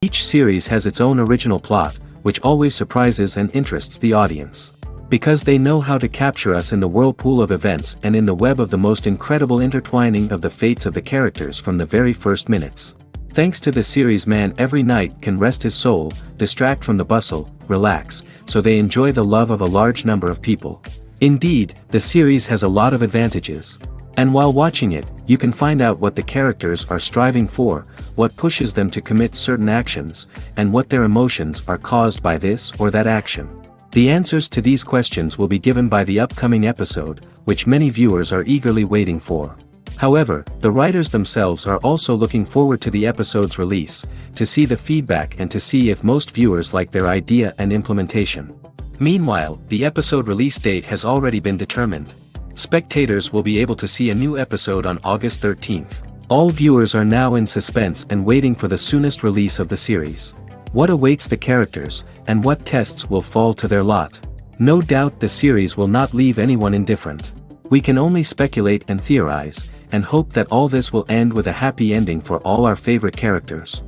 Each series has its own original plot, which always surprises and interests the audience. Because they know how to capture us in the whirlpool of events and in the web of the most incredible intertwining of the fates of the characters from the very first minutes. Thanks to the series, man every night can rest his soul, distract from the bustle, relax, so they enjoy the love of a large number of people. Indeed, the series has a lot of advantages. And while watching it, you can find out what the characters are striving for, what pushes them to commit certain actions, and what their emotions are caused by this or that action. The answers to these questions will be given by the upcoming episode, which many viewers are eagerly waiting for. However, the writers themselves are also looking forward to the episode's release, to see the feedback and to see if most viewers like their idea and implementation. Meanwhile, the episode release date has already been determined. Spectators will be able to see a new episode on August 13th. All viewers are now in suspense and waiting for the soonest release of the series. What awaits the characters, and what tests will fall to their lot? No doubt the series will not leave anyone indifferent. We can only speculate and theorize, and hope that all this will end with a happy ending for all our favorite characters.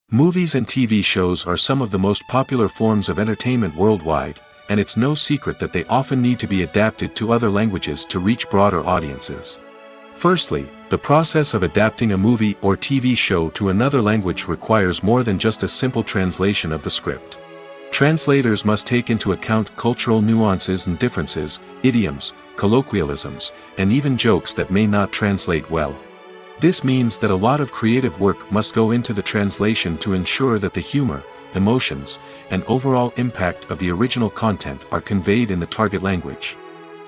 Movies and TV shows are some of the most popular forms of entertainment worldwide, and it's no secret that they often need to be adapted to other languages to reach broader audiences. Firstly, the process of adapting a movie or TV show to another language requires more than just a simple translation of the script. Translators must take into account cultural nuances and differences, idioms, colloquialisms, and even jokes that may not translate well. This means that a lot of creative work must go into the translation to ensure that the humor, emotions, and overall impact of the original content are conveyed in the target language.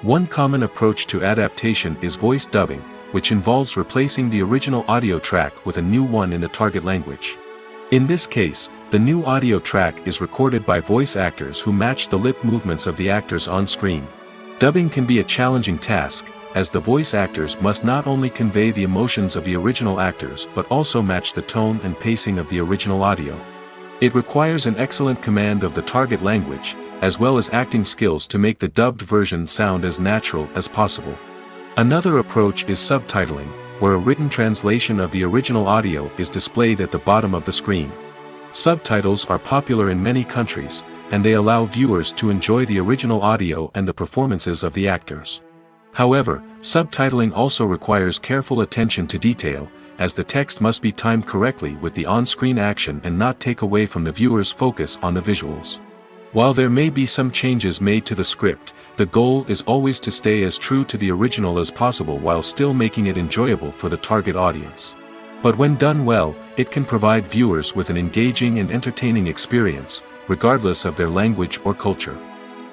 One common approach to adaptation is voice dubbing, which involves replacing the original audio track with a new one in the target language. In this case, the new audio track is recorded by voice actors who match the lip movements of the actors on screen. Dubbing can be a challenging task, as the voice actors must not only convey the emotions of the original actors but also match the tone and pacing of the original audio. It requires an excellent command of the target language, as well as acting skills to make the dubbed version sound as natural as possible. Another approach is subtitling, where a written translation of the original audio is displayed at the bottom of the screen. Subtitles are popular in many countries, and they allow viewers to enjoy the original audio and the performances of the actors. However, subtitling also requires careful attention to detail, as the text must be timed correctly with the on-screen action and not take away from the viewer's focus on the visuals. While there may be some changes made to the script, the goal is always to stay as true to the original as possible while still making it enjoyable for the target audience. But when done well, it can provide viewers with an engaging and entertaining experience, regardless of their language or culture.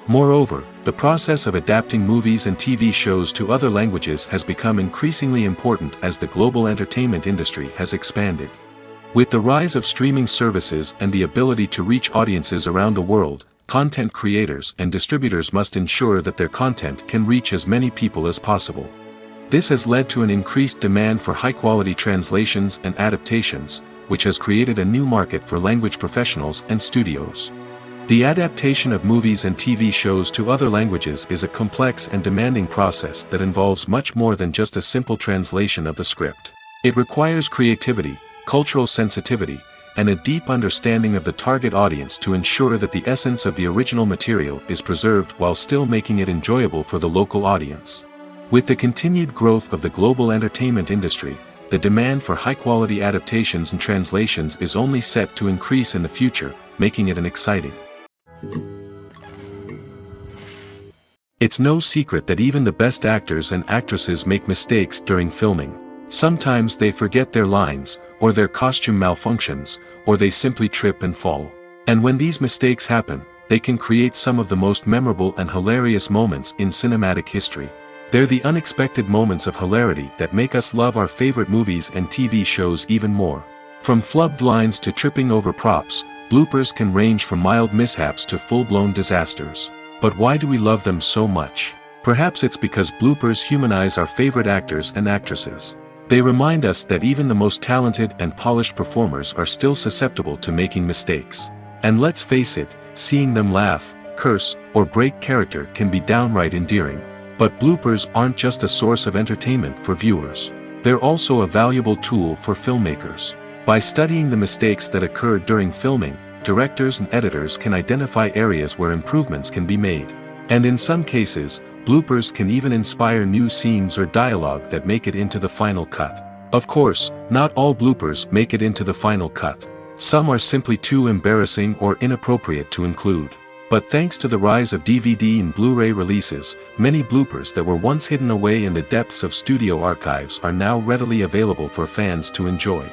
Moreover, the process of adapting movies and TV shows to other languages has become increasingly important as the global entertainment industry has expanded. With the rise of streaming services and the ability to reach audiences around the world, content creators and distributors must ensure that their content can reach as many people as possible. This has led to an increased demand for high-quality translations and adaptations, which has created a new market for language professionals and studios. The adaptation of movies and TV shows to other languages is a complex and demanding process that involves much more than just a simple translation of the script. It requires creativity, cultural sensitivity, and a deep understanding of the target audience to ensure that the essence of the original material is preserved while still making it enjoyable for the local audience. With the continued growth of the global entertainment industry, the demand for high-quality adaptations and translations is only set to increase in the future, making it an exciting. It's no secret that even the best actors and actresses make mistakes during filming. Sometimes they forget their lines, or their costume malfunctions, or they simply trip and fall. And when these mistakes happen, they can create some of the most memorable and hilarious moments in cinematic history. They're the unexpected moments of hilarity that make us love our favorite movies and TV shows even more. From flubbed lines to tripping over props, bloopers can range from mild mishaps to full-blown disasters. But why do we love them so much? Perhaps it's because bloopers humanize our favorite actors and actresses. They remind us that even the most talented and polished performers are still susceptible to making mistakes. And let's face it, seeing them laugh, curse, or break character can be downright endearing. But bloopers aren't just a source of entertainment for viewers. They're also a valuable tool for filmmakers. By studying the mistakes that occurred during filming, directors and editors can identify areas where improvements can be made. And in some cases, bloopers can even inspire new scenes or dialogue that make it into the final cut. Of course, not all bloopers make it into the final cut. Some are simply too embarrassing or inappropriate to include. But thanks to the rise of DVD and Blu-ray releases, many bloopers that were once hidden away in the depths of studio archives are now readily available for fans to enjoy.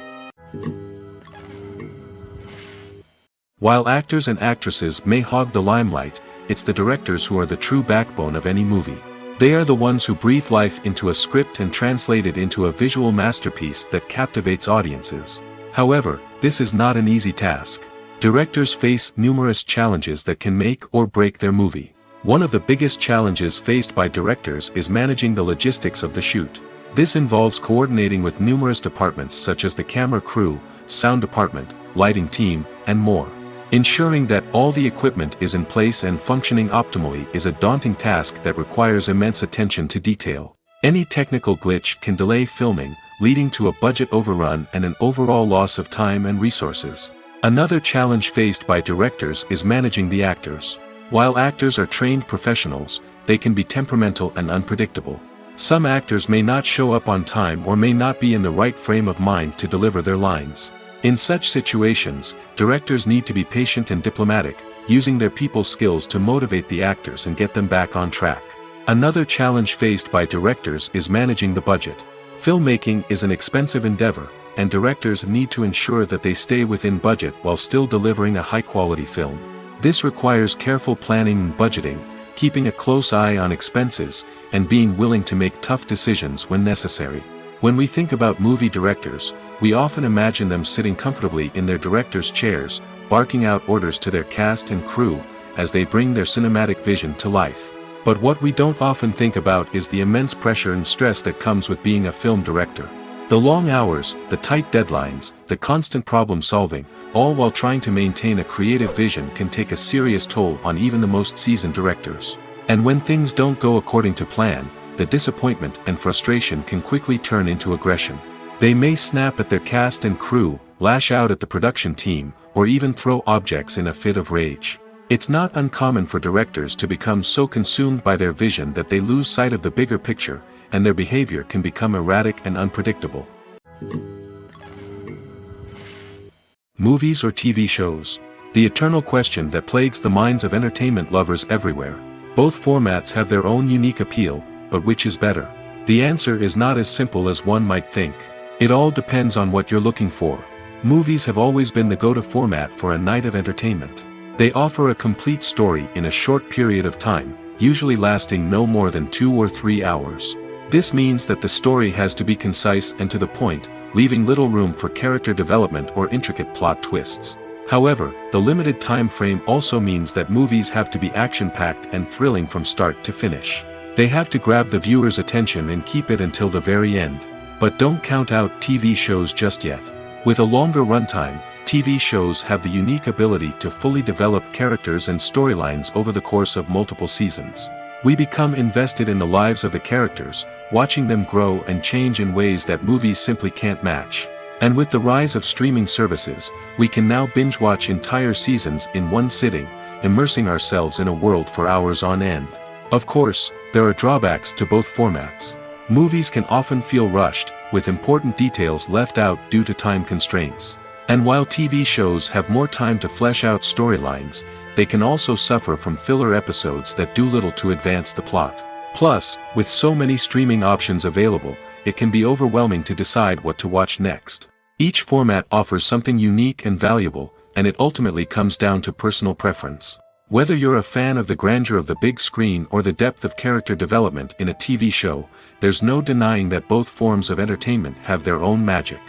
While actors and actresses may hog the limelight, it's the directors who are the true backbone of any movie. They are the ones who breathe life into a script and translate it into a visual masterpiece that captivates audiences. However, this is not an easy task. Directors face numerous challenges that can make or break their movie. One of the biggest challenges faced by directors is managing the logistics of the shoot. This involves coordinating with numerous departments such as the camera crew, sound department, lighting team, and more. Ensuring that all the equipment is in place and functioning optimally is a daunting task that requires immense attention to detail. Any technical glitch can delay filming, leading to a budget overrun and an overall loss of time and resources. Another challenge faced by directors is managing the actors. While actors are trained professionals, they can be temperamental and unpredictable. Some actors may not show up on time or may not be in the right frame of mind to deliver their lines. In such situations, directors need to be patient and diplomatic, using their people skills to motivate the actors and get them back on track. Another challenge faced by directors is managing the budget. Filmmaking is an expensive endeavor, and directors need to ensure that they stay within budget while still delivering a high-quality film. This requires careful planning and budgeting, keeping a close eye on expenses, and being willing to make tough decisions when necessary. When we think about movie directors, we often imagine them sitting comfortably in their director's chairs, barking out orders to their cast and crew, as they bring their cinematic vision to life. But what we don't often think about is the immense pressure and stress that comes with being a film director. The long hours, the tight deadlines, the constant problem solving, all while trying to maintain a creative vision can take a serious toll on even the most seasoned directors. And when things don't go according to plan, the disappointment and frustration can quickly turn into aggression. They may snap at their cast and crew, lash out at the production team, or even throw objects in a fit of rage. It's not uncommon for directors to become so consumed by their vision that they lose sight of the bigger picture, and their behavior can become erratic and unpredictable. Movies or TV shows? The eternal question that plagues the minds of entertainment lovers everywhere. Both formats have their own unique appeal, but which is better? The answer is not as simple as one might think. It all depends on what you're looking for. Movies have always been the go-to format for a night of entertainment. They offer a complete story in a short period of time, usually lasting no more than 2 or 3 hours. This means that the story has to be concise and to the point, leaving little room for character development or intricate plot twists. However, the limited time frame also means that movies have to be action-packed and thrilling from start to finish. They have to grab the viewer's attention and keep it until the very end. But don't count out TV shows just yet. With a longer runtime, TV shows have the unique ability to fully develop characters and storylines over the course of multiple seasons. We become invested in the lives of the characters, watching them grow and change in ways that movies simply can't match. And with the rise of streaming services, we can now binge-watch entire seasons in one sitting, immersing ourselves in a world for hours on end. Of course, there are drawbacks to both formats. Movies can often feel rushed, with important details left out due to time constraints. And while TV shows have more time to flesh out storylines, they can also suffer from filler episodes that do little to advance the plot. Plus, with so many streaming options available, it can be overwhelming to decide what to watch next. Each format offers something unique and valuable, and it ultimately comes down to personal preference. Whether you're a fan of the grandeur of the big screen or the depth of character development in a TV show, there's no denying that both forms of entertainment have their own magic.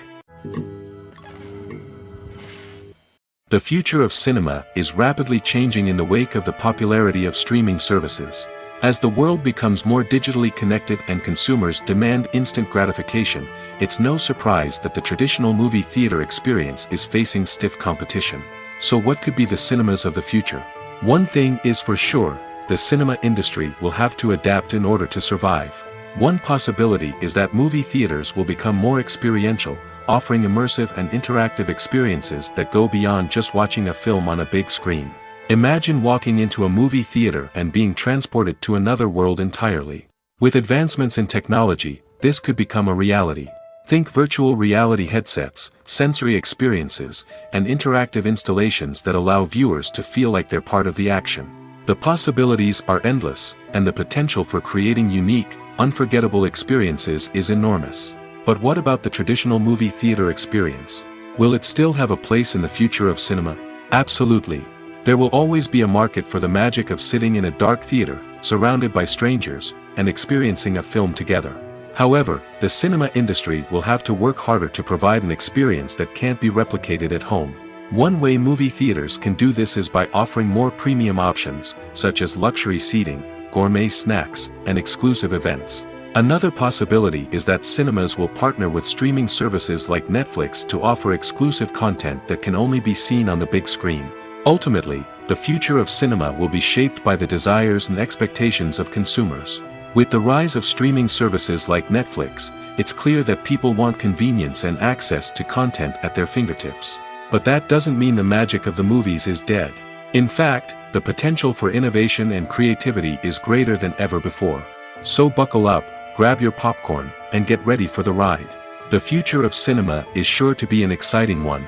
The future of cinema is rapidly changing in the wake of the popularity of streaming services. As the world becomes more digitally connected and consumers demand instant gratification, it's no surprise that the traditional movie theater experience is facing stiff competition. So what could be the cinemas of the future? One thing is for sure, the cinema industry will have to adapt in order to survive. One possibility is that movie theaters will become more experiential, offering immersive and interactive experiences that go beyond just watching a film on a big screen. Imagine walking into a movie theater and being transported to another world entirely. With advancements in technology, this could become a reality. Think virtual reality headsets, sensory experiences, and interactive installations that allow viewers to feel like they're part of the action. The possibilities are endless, and the potential for creating unique, unforgettable experiences is enormous. But what about the traditional movie theater experience? Will it still have a place in the future of cinema? Absolutely. There will always be a market for the magic of sitting in a dark theater, surrounded by strangers, and experiencing a film together. However, the cinema industry will have to work harder to provide an experience that can't be replicated at home. One way movie theaters can do this is by offering more premium options, such as luxury seating, gourmet snacks, and exclusive events. Another possibility is that cinemas will partner with streaming services like Netflix to offer exclusive content that can only be seen on the big screen. Ultimately, the future of cinema will be shaped by the desires and expectations of consumers. With the rise of streaming services like Netflix, it's clear that people want convenience and access to content at their fingertips. But that doesn't mean the magic of the movies is dead. In fact, the potential for innovation and creativity is greater than ever before. So buckle up, grab your popcorn, and get ready for the ride. The future of cinema is sure to be an exciting one.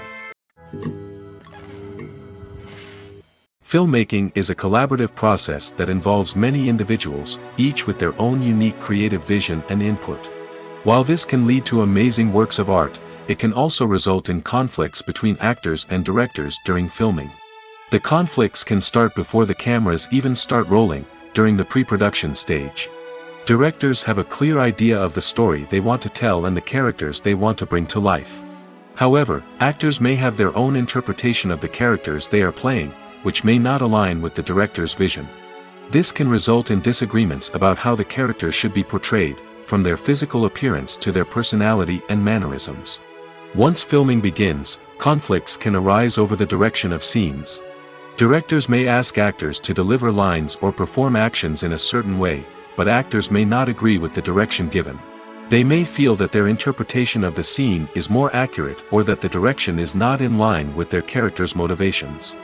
Filmmaking is a collaborative process that involves many individuals, each with their own unique creative vision and input. While this can lead to amazing works of art, it can also result in conflicts between actors and directors during filming. The conflicts can start before the cameras even start rolling, during the pre-production stage. Directors have a clear idea of the story they want to tell and the characters they want to bring to life. However, actors may have their own interpretation of the characters they are playing, which may not align with the director's vision. This can result in disagreements about how the characters should be portrayed, from their physical appearance to their personality and mannerisms. Once filming begins, conflicts can arise over the direction of scenes. Directors may ask actors to deliver lines or perform actions in a certain way, but actors may not agree with the direction given. They may feel that their interpretation of the scene is more accurate or that the direction is not in line with their character's motivations.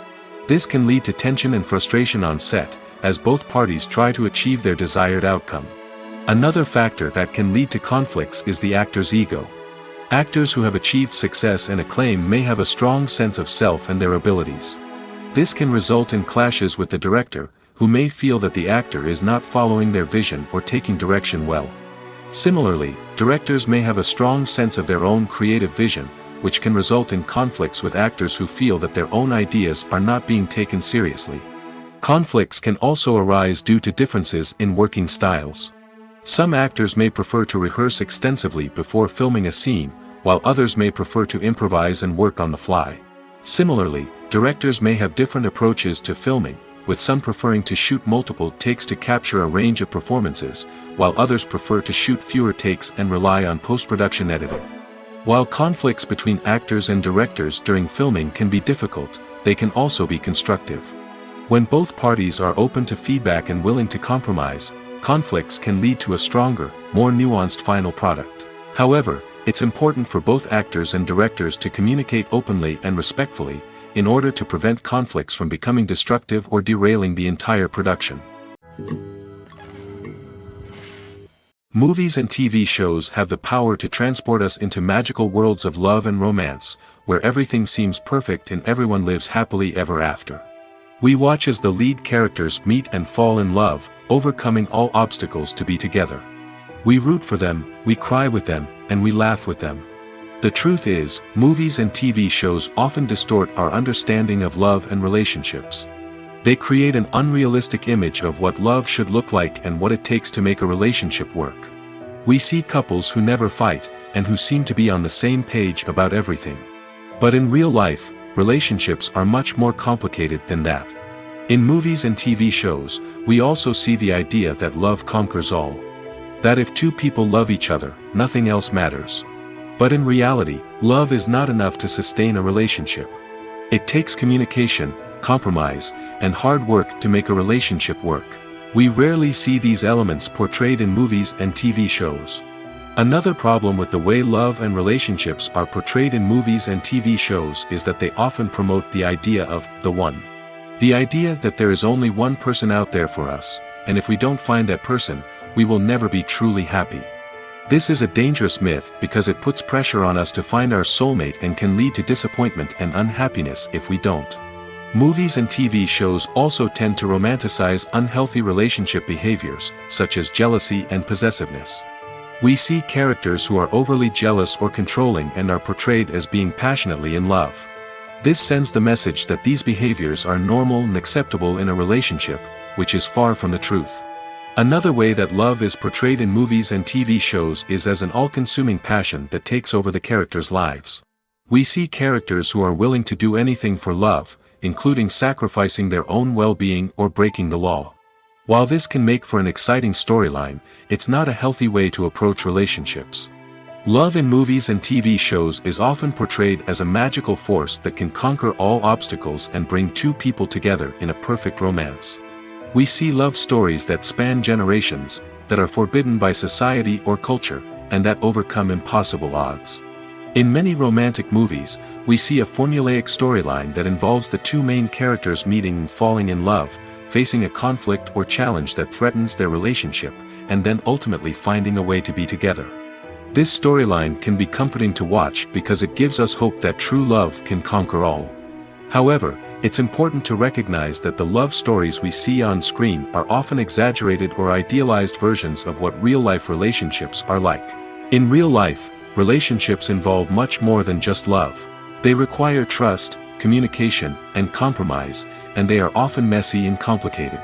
This can lead to tension and frustration on set, as both parties try to achieve their desired outcome. Another factor that can lead to conflicts is the actor's ego. Actors who have achieved success and acclaim may have a strong sense of self and their abilities. This can result in clashes with the director, who may feel that the actor is not following their vision or taking direction well. Similarly, directors may have a strong sense of their own creative vision, which can result in conflicts with actors who feel that their own ideas are not being taken seriously. Conflicts can also arise due to differences in working styles. Some actors may prefer to rehearse extensively before filming a scene, while others may prefer to improvise and work on the fly. Similarly, directors may have different approaches to filming, with some preferring to shoot multiple takes to capture a range of performances, while others prefer to shoot fewer takes and rely on post-production editing. While conflicts between actors and directors during filming can be difficult, they can also be constructive. When both parties are open to feedback and willing to compromise, conflicts can lead to a stronger, more nuanced final product. However, it's important for both actors and directors to communicate openly and respectfully, in order to prevent conflicts from becoming destructive or derailing the entire production. Movies and TV shows have the power to transport us into magical worlds of love and romance, where everything seems perfect and everyone lives happily ever after. We watch as the lead characters meet and fall in love, overcoming all obstacles to be together. We root for them, we cry with them, and we laugh with them. The truth is, movies and TV shows often distort our understanding of love and relationships. They create an unrealistic image of what love should look like and what it takes to make a relationship work. We see couples who never fight, and who seem to be on the same page about everything. But in real life, relationships are much more complicated than that. In movies and TV shows, we also see the idea that love conquers all. That if two people love each other, nothing else matters. But in reality, love is not enough to sustain a relationship. It takes communication, compromise, and hard work to make a relationship work. We rarely see these elements portrayed in movies and TV shows. Another problem with the way love and relationships are portrayed in movies and TV shows is that they often promote the idea of the one. The idea that there is only one person out there for us, and if we don't find that person, we will never be truly happy. This is a dangerous myth because it puts pressure on us to find our soulmate and can lead to disappointment and unhappiness if we don't. Movies and TV shows also tend to romanticize unhealthy relationship behaviors, such as jealousy and possessiveness. We see characters who are overly jealous or controlling and are portrayed as being passionately in love. This sends the message that these behaviors are normal and acceptable in a relationship, which is far from the truth. Another way that love is portrayed in movies and TV shows is as an all-consuming passion that takes over the characters' lives. We see characters who are willing to do anything for love, including sacrificing their own well-being or breaking the law. While this can make for an exciting storyline, it's not a healthy way to approach relationships. Love in movies and TV shows is often portrayed as a magical force that can conquer all obstacles and bring two people together in a perfect romance. We see love stories that span generations, that are forbidden by society or culture, and that overcome impossible odds. In many romantic movies, we see a formulaic storyline that involves the two main characters meeting and falling in love, facing a conflict or challenge that threatens their relationship, and then ultimately finding a way to be together. This storyline can be comforting to watch because it gives us hope that true love can conquer all. However, it's important to recognize that the love stories we see on screen are often exaggerated or idealized versions of what real-life relationships are like. In real life, relationships involve much more than just love. They require trust, communication, and compromise, and they are often messy and complicated.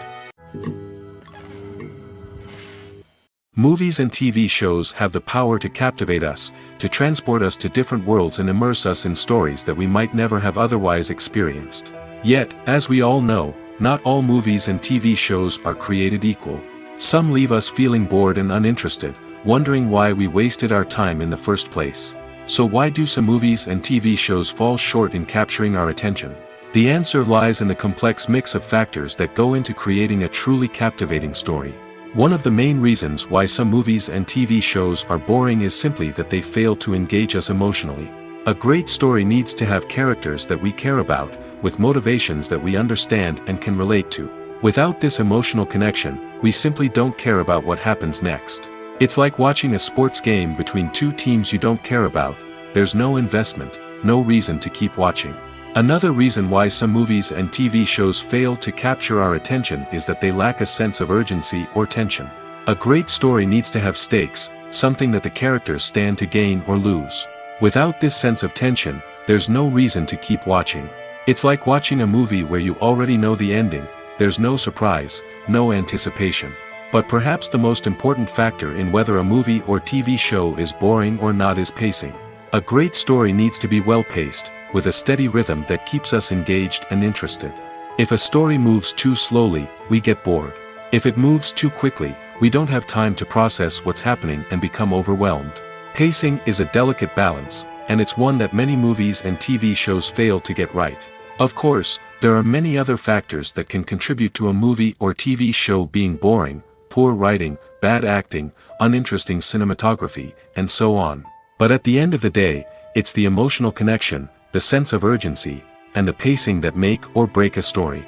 Movies and TV shows have the power to captivate us, to transport us to different worlds and immerse us in stories that we might never have otherwise experienced. Yet, as we all know, not all movies and TV shows are created equal. Some leave us feeling bored and uninterested, wondering why we wasted our time in the first place. So why do some movies and TV shows fall short in capturing our attention? The answer lies in the complex mix of factors that go into creating a truly captivating story. One of the main reasons why some movies and TV shows are boring is simply that they fail to engage us emotionally. A great story needs to have characters that we care about, with motivations that we understand and can relate to. Without this emotional connection, we simply don't care about what happens next. It's like watching a sports game between two teams you don't care about. There's no investment, no reason to keep watching. Another reason why some movies and TV shows fail to capture our attention is that they lack a sense of urgency or tension. A great story needs to have stakes, something that the characters stand to gain or lose. Without this sense of tension, there's no reason to keep watching. It's like watching a movie where you already know the ending. There's no surprise, no anticipation. But perhaps the most important factor in whether a movie or TV show is boring or not is pacing. A great story needs to be well-paced, with a steady rhythm that keeps us engaged and interested. If a story moves too slowly, we get bored. If it moves too quickly, we don't have time to process what's happening and become overwhelmed. Pacing is a delicate balance, and it's one that many movies and TV shows fail to get right. Of course, there are many other factors that can contribute to a movie or TV show being boring: poor writing, bad acting, uninteresting cinematography, and so on. But at the end of the day, it's the emotional connection, the sense of urgency, and the pacing that make or break a story.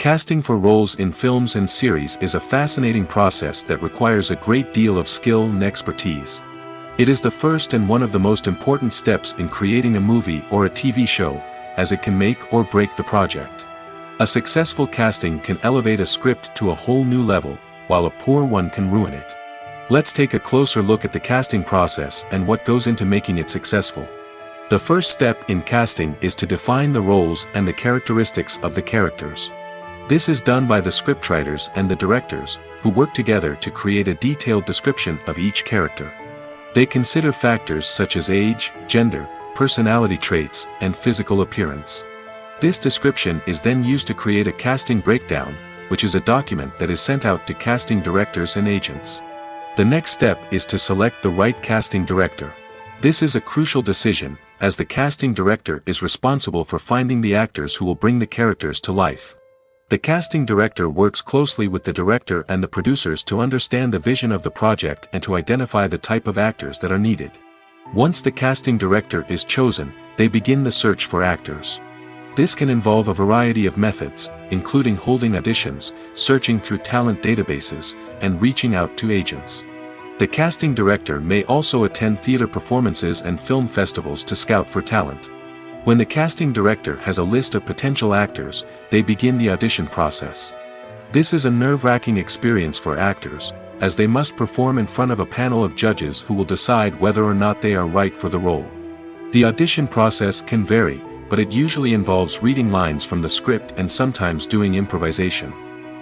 Casting for roles in films and series is a fascinating process that requires a great deal of skill and expertise. It is the first and one of the most important steps in creating a movie or a TV show, as it can make or break the project. A successful casting can elevate a script to a whole new level, while a poor one can ruin it. Let's take a closer look at the casting process and what goes into making it successful. The first step in casting is to define the roles and the characteristics of the characters. This is done by the scriptwriters and the directors, who work together to create a detailed description of each character. They consider factors such as age, gender, personality traits, and physical appearance. This description is then used to create a casting breakdown, which is a document that is sent out to casting directors and agents. The next step is to select the right casting director. This is a crucial decision, as the casting director is responsible for finding the actors who will bring the characters to life. The casting director works closely with the director and the producers to understand the vision of the project and to identify the type of actors that are needed. Once the casting director is chosen, they begin the search for actors. This can involve a variety of methods, including holding auditions, searching through talent databases, and reaching out to agents. The casting director may also attend theater performances and film festivals to scout for talent. When the casting director has a list of potential actors, they begin the audition process. This is a nerve-wracking experience for actors, as they must perform in front of a panel of judges who will decide whether or not they are right for the role. The audition process can vary, but it usually involves reading lines from the script and sometimes doing improvisation.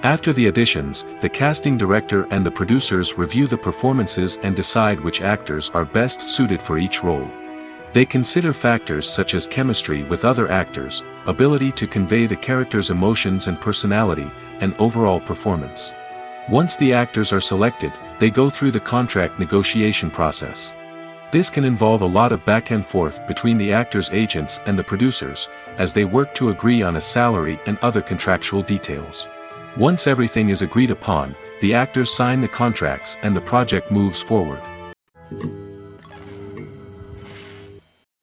After the auditions, the casting director and the producers review the performances and decide which actors are best suited for each role. They consider factors such as chemistry with other actors, ability to convey the character's emotions and personality, and overall performance. Once the actors are selected, they go through the contract negotiation process. This can involve a lot of back and forth between the actors' agents and the producers, as they work to agree on a salary and other contractual details. Once everything is agreed upon, the actors sign the contracts and the project moves forward.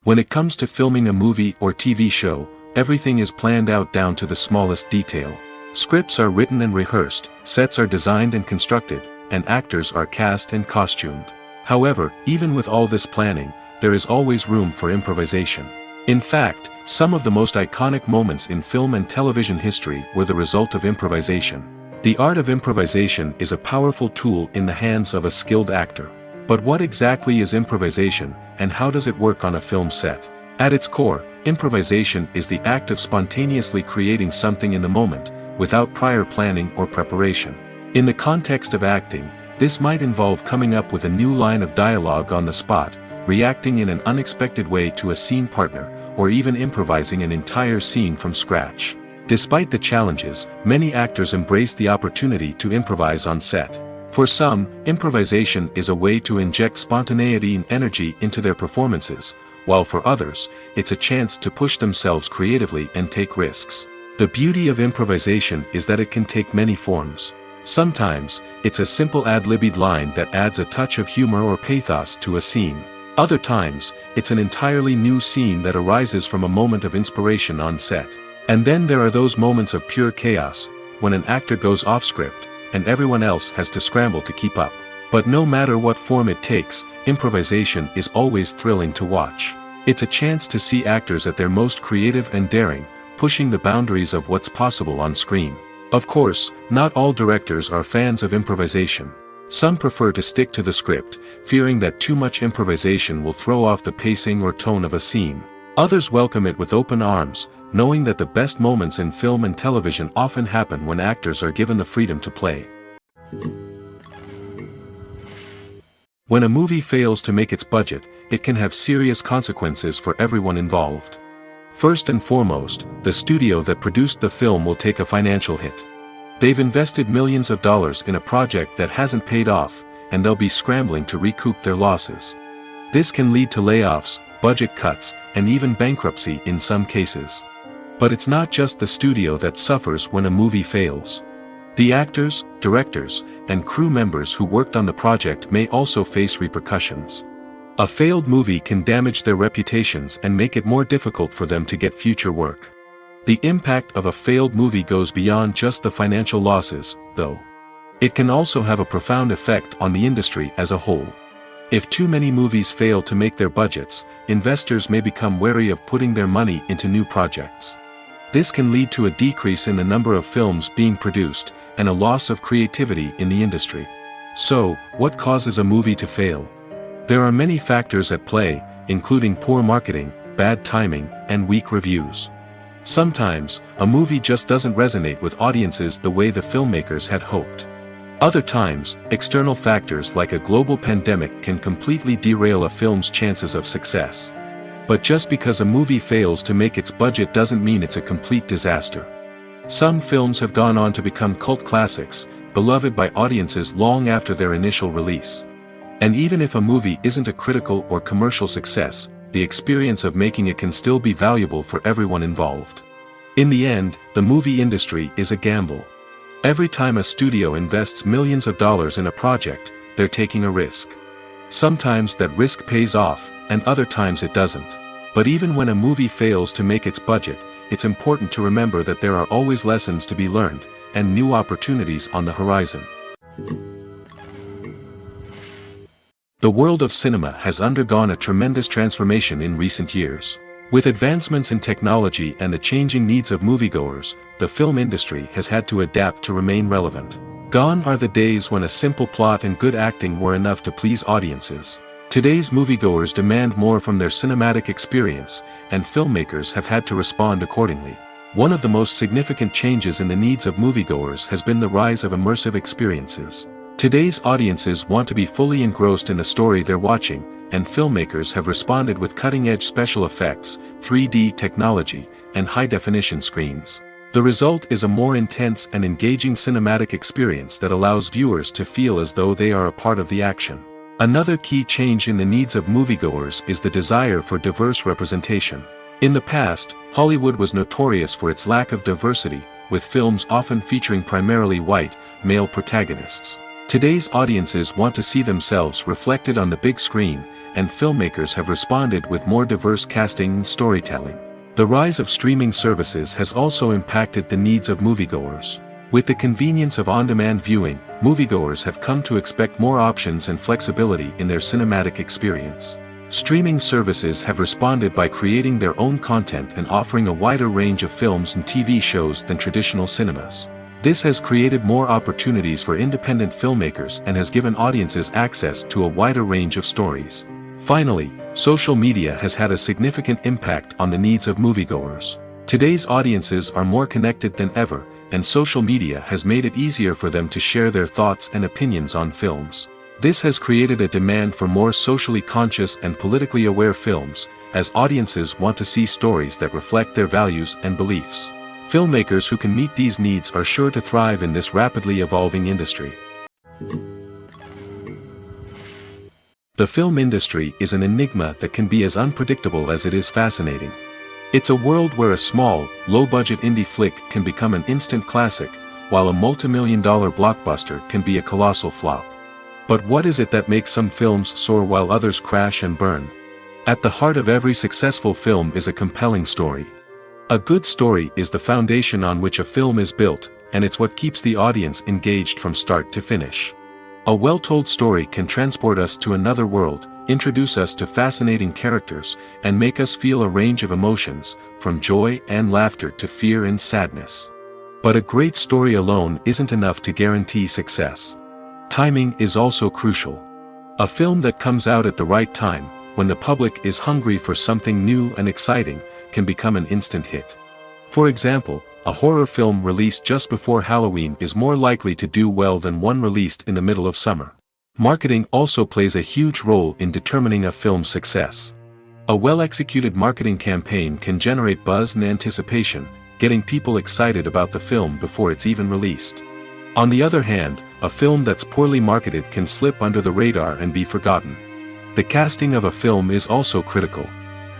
When it comes to filming a movie or TV show, everything is planned out down to the smallest detail. Scripts are written and rehearsed, sets are designed and constructed, and actors are cast and costumed. However, even with all this planning, there is always room for improvisation. In fact, some of the most iconic moments in film and television history were the result of improvisation. The art of improvisation is a powerful tool in the hands of a skilled actor. But what exactly is improvisation, and how does it work on a film set? At its core, improvisation is the act of spontaneously creating something in the moment, without prior planning or preparation. In the context of acting, this might involve coming up with a new line of dialogue on the spot, reacting in an unexpected way to a scene partner, or even improvising an entire scene from scratch. Despite the challenges, many actors embrace the opportunity to improvise on set. For some, improvisation is a way to inject spontaneity and energy into their performances, while for others, it's a chance to push themselves creatively and take risks. The beauty of improvisation is that it can take many forms. Sometimes, it's a simple ad-libbed line that adds a touch of humor or pathos to a scene. Other times, it's an entirely new scene that arises from a moment of inspiration on set. And then there are those moments of pure chaos, when an actor goes off script, and everyone else has to scramble to keep up. But no matter what form it takes, improvisation is always thrilling to watch. It's a chance to see actors at their most creative and daring, pushing the boundaries of what's possible on screen. Of course, not all directors are fans of improvisation. Some prefer to stick to the script, fearing that too much improvisation will throw off the pacing or tone of a scene. Others welcome it with open arms, knowing that the best moments in film and television often happen when actors are given the freedom to play. When a movie fails to make its budget, it can have serious consequences for everyone involved. First and foremost, the studio that produced the film will take a financial hit. They've invested millions of dollars in a project that hasn't paid off, and they'll be scrambling to recoup their losses. This can lead to layoffs, budget cuts, and even bankruptcy in some cases. But it's not just the studio that suffers when a movie fails. The actors, directors, and crew members who worked on the project may also face repercussions. A failed movie can damage their reputations and make it more difficult for them to get future work. The impact of a failed movie goes beyond just the financial losses, though. It can also have a profound effect on the industry as a whole. If too many movies fail to make their budgets, investors may become wary of putting their money into new projects. This can lead to a decrease in the number of films being produced, and a loss of creativity in the industry. So, what causes a movie to fail? There are many factors at play, including poor marketing, bad timing, and weak reviews. Sometimes, a movie just doesn't resonate with audiences the way the filmmakers had hoped. Other times, external factors like a global pandemic can completely derail a film's chances of success. But just because a movie fails to make its budget doesn't mean it's a complete disaster. Some films have gone on to become cult classics, beloved by audiences long after their initial release. And even if a movie isn't a critical or commercial success, the experience of making it can still be valuable for everyone involved. In the end, the movie industry is a gamble. Every time a studio invests millions of dollars in a project, they're taking a risk. Sometimes that risk pays off, and other times it doesn't. But even when a movie fails to make its budget, it's important to remember that there are always lessons to be learned, and new opportunities on the horizon. The world of cinema has undergone a tremendous transformation in recent years. With advancements in technology and the changing needs of moviegoers, the film industry has had to adapt to remain relevant. Gone are the days when a simple plot and good acting were enough to please audiences. Today's moviegoers demand more from their cinematic experience, and filmmakers have had to respond accordingly. One of the most significant changes in the needs of moviegoers has been the rise of immersive experiences. Today's audiences want to be fully engrossed in the story they're watching, and filmmakers have responded with cutting-edge special effects, 3D technology, and high-definition screens. The result is a more intense and engaging cinematic experience that allows viewers to feel as though they are a part of the action. Another key change in the needs of moviegoers is the desire for diverse representation. In the past, Hollywood was notorious for its lack of diversity, with films often featuring primarily white, male protagonists. Today's audiences want to see themselves reflected on the big screen, and filmmakers have responded with more diverse casting and storytelling. The rise of streaming services has also impacted the needs of moviegoers. With the convenience of on-demand viewing, moviegoers have come to expect more options and flexibility in their cinematic experience. Streaming services have responded by creating their own content and offering a wider range of films and TV shows than traditional cinemas. This has created more opportunities for independent filmmakers and has given audiences access to a wider range of stories. Finally, social media has had a significant impact on the needs of moviegoers. Today's audiences are more connected than ever, and social media has made it easier for them to share their thoughts and opinions on films. This has created a demand for more socially conscious and politically aware films, as audiences want to see stories that reflect their values and beliefs. Filmmakers who can meet these needs are sure to thrive in this rapidly evolving industry. The film industry is an enigma that can be as unpredictable as it is fascinating. It's a world where a small, low-budget indie flick can become an instant classic, while a multi-million-dollar blockbuster can be a colossal flop. But what is it that makes some films soar while others crash and burn? At the heart of every successful film is a compelling story. A good story is the foundation on which a film is built, and it's what keeps the audience engaged from start to finish. A well-told story can transport us to another world, introduce us to fascinating characters, and make us feel a range of emotions, from joy and laughter to fear and sadness. But a great story alone isn't enough to guarantee success. Timing is also crucial. A film that comes out at the right time, when the public is hungry for something new and exciting, can become an instant hit. For example, a horror film released just before Halloween is more likely to do well than one released in the middle of summer. Marketing also plays a huge role in determining a film's success. A well-executed marketing campaign can generate buzz and anticipation, getting people excited about the film before it's even released. On the other hand, a film that's poorly marketed can slip under the radar and be forgotten. The casting of a film is also critical.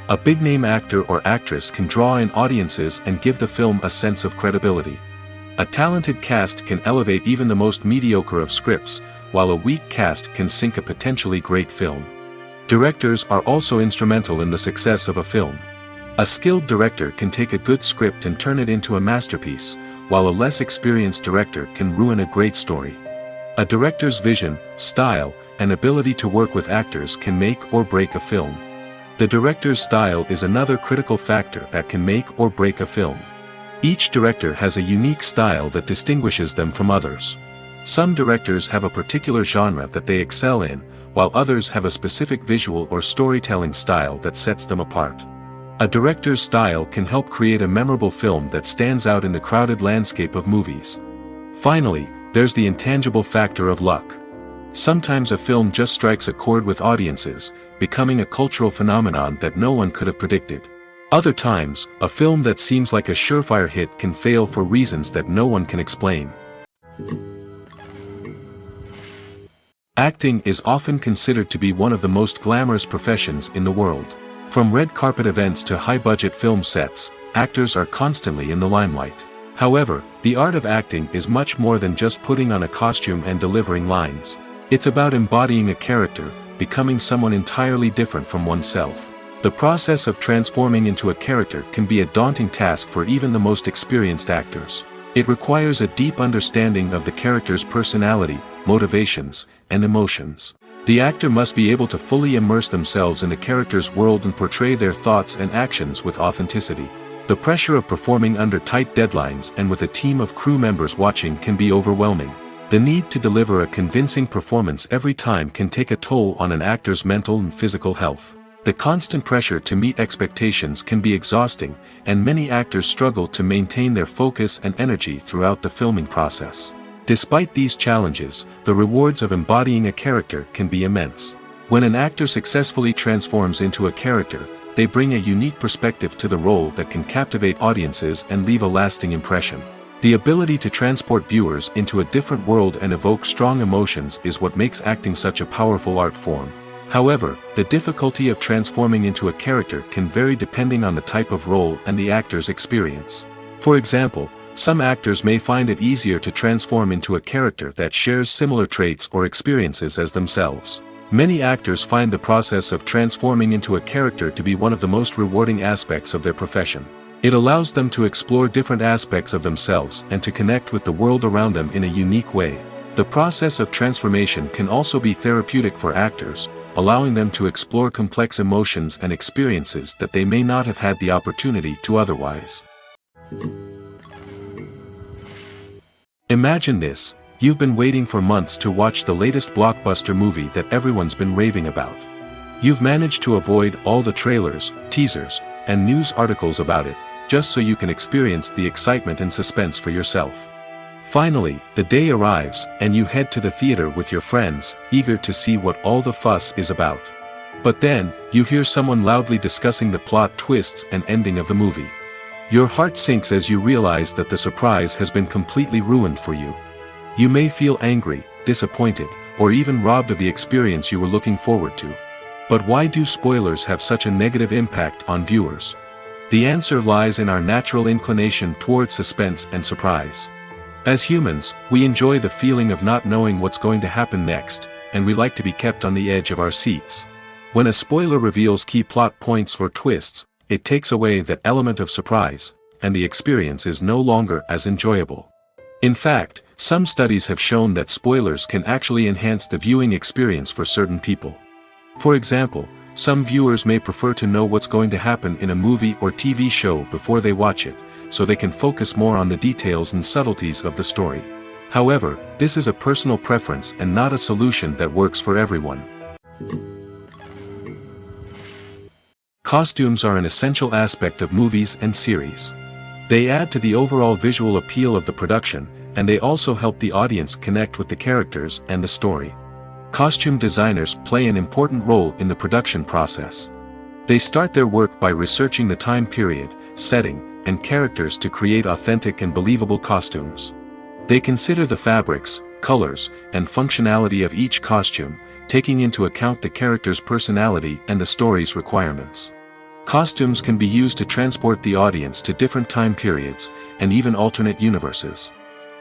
A big-name actor or actress can draw in audiences and give the film a sense of credibility. A talented cast can elevate even the most mediocre of scripts, while a weak cast can sink a potentially great film. Directors are also instrumental in the success of a film. A skilled director can take a good script and turn it into a masterpiece, while a less experienced director can ruin a great story. A director's vision, style, and ability to work with actors can make or break a film. The director's style is another critical factor that can make or break a film. Each director has a unique style that distinguishes them from others. Some directors have a particular genre that they excel in, while others have a specific visual or storytelling style that sets them apart. A director's style can help create a memorable film that stands out in the crowded landscape of movies. Finally, there's the intangible factor of luck. Sometimes a film just strikes a chord with audiences, becoming a cultural phenomenon that no one could have predicted. Other times, a film that seems like a surefire hit can fail for reasons that no one can explain. Acting is often considered to be one of the most glamorous professions in the world. From red carpet events to high-budget film sets, actors are constantly in the limelight. However, the art of acting is much more than just putting on a costume and delivering lines. It's about embodying a character, becoming someone entirely different from oneself. The process of transforming into a character can be a daunting task for even the most experienced actors. It requires a deep understanding of the character's personality, motivations, and emotions. The actor must be able to fully immerse themselves in the character's world and portray their thoughts and actions with authenticity. The pressure of performing under tight deadlines and with a team of crew members watching can be overwhelming. The need to deliver a convincing performance every time can take a toll on an actor's mental and physical health. The constant pressure to meet expectations can be exhausting, and many actors struggle to maintain their focus and energy throughout the filming process. Despite these challenges, the rewards of embodying a character can be immense. When an actor successfully transforms into a character, they bring a unique perspective to the role that can captivate audiences and leave a lasting impression. The ability to transport viewers into a different world and evoke strong emotions is what makes acting such a powerful art form. However, the difficulty of transforming into a character can vary depending on the type of role and the actor's experience. For example, some actors may find it easier to transform into a character that shares similar traits or experiences as themselves. Many actors find the process of transforming into a character to be one of the most rewarding aspects of their profession. It allows them to explore different aspects of themselves and to connect with the world around them in a unique way. The process of transformation can also be therapeutic for actors, allowing them to explore complex emotions and experiences that they may not have had the opportunity to otherwise. Imagine this: you've been waiting for months to watch the latest blockbuster movie that everyone's been raving about. You've managed to avoid all the trailers, teasers, and news articles about it, just so you can experience the excitement and suspense for yourself. Finally, the day arrives, and you head to the theater with your friends, eager to see what all the fuss is about. But then, you hear someone loudly discussing the plot twists and ending of the movie. Your heart sinks as you realize that the surprise has been completely ruined for you. You may feel angry, disappointed, or even robbed of the experience you were looking forward to. But why do spoilers have such a negative impact on viewers? The answer lies in our natural inclination toward suspense and surprise. As humans, we enjoy the feeling of not knowing what's going to happen next, and we like to be kept on the edge of our seats. When a spoiler reveals key plot points or twists, it takes away that element of surprise, and the experience is no longer as enjoyable. In fact, some studies have shown that spoilers can actually enhance the viewing experience for certain people. For example, some viewers may prefer to know what's going to happen in a movie or TV show before they watch it, so they can focus more on the details and subtleties of the story. However, this is a personal preference and not a solution that works for everyone. Costumes are an essential aspect of movies and series. They add to the overall visual appeal of the production, and they also help the audience connect with the characters and the story. Costume designers play an important role in the production process. They start their work by researching the time period, setting, and characters to create authentic and believable costumes. They consider the fabrics, colors, and functionality of each costume, taking into account the character's personality and the story's requirements. Costumes can be used to transport the audience to different time periods, and even alternate universes.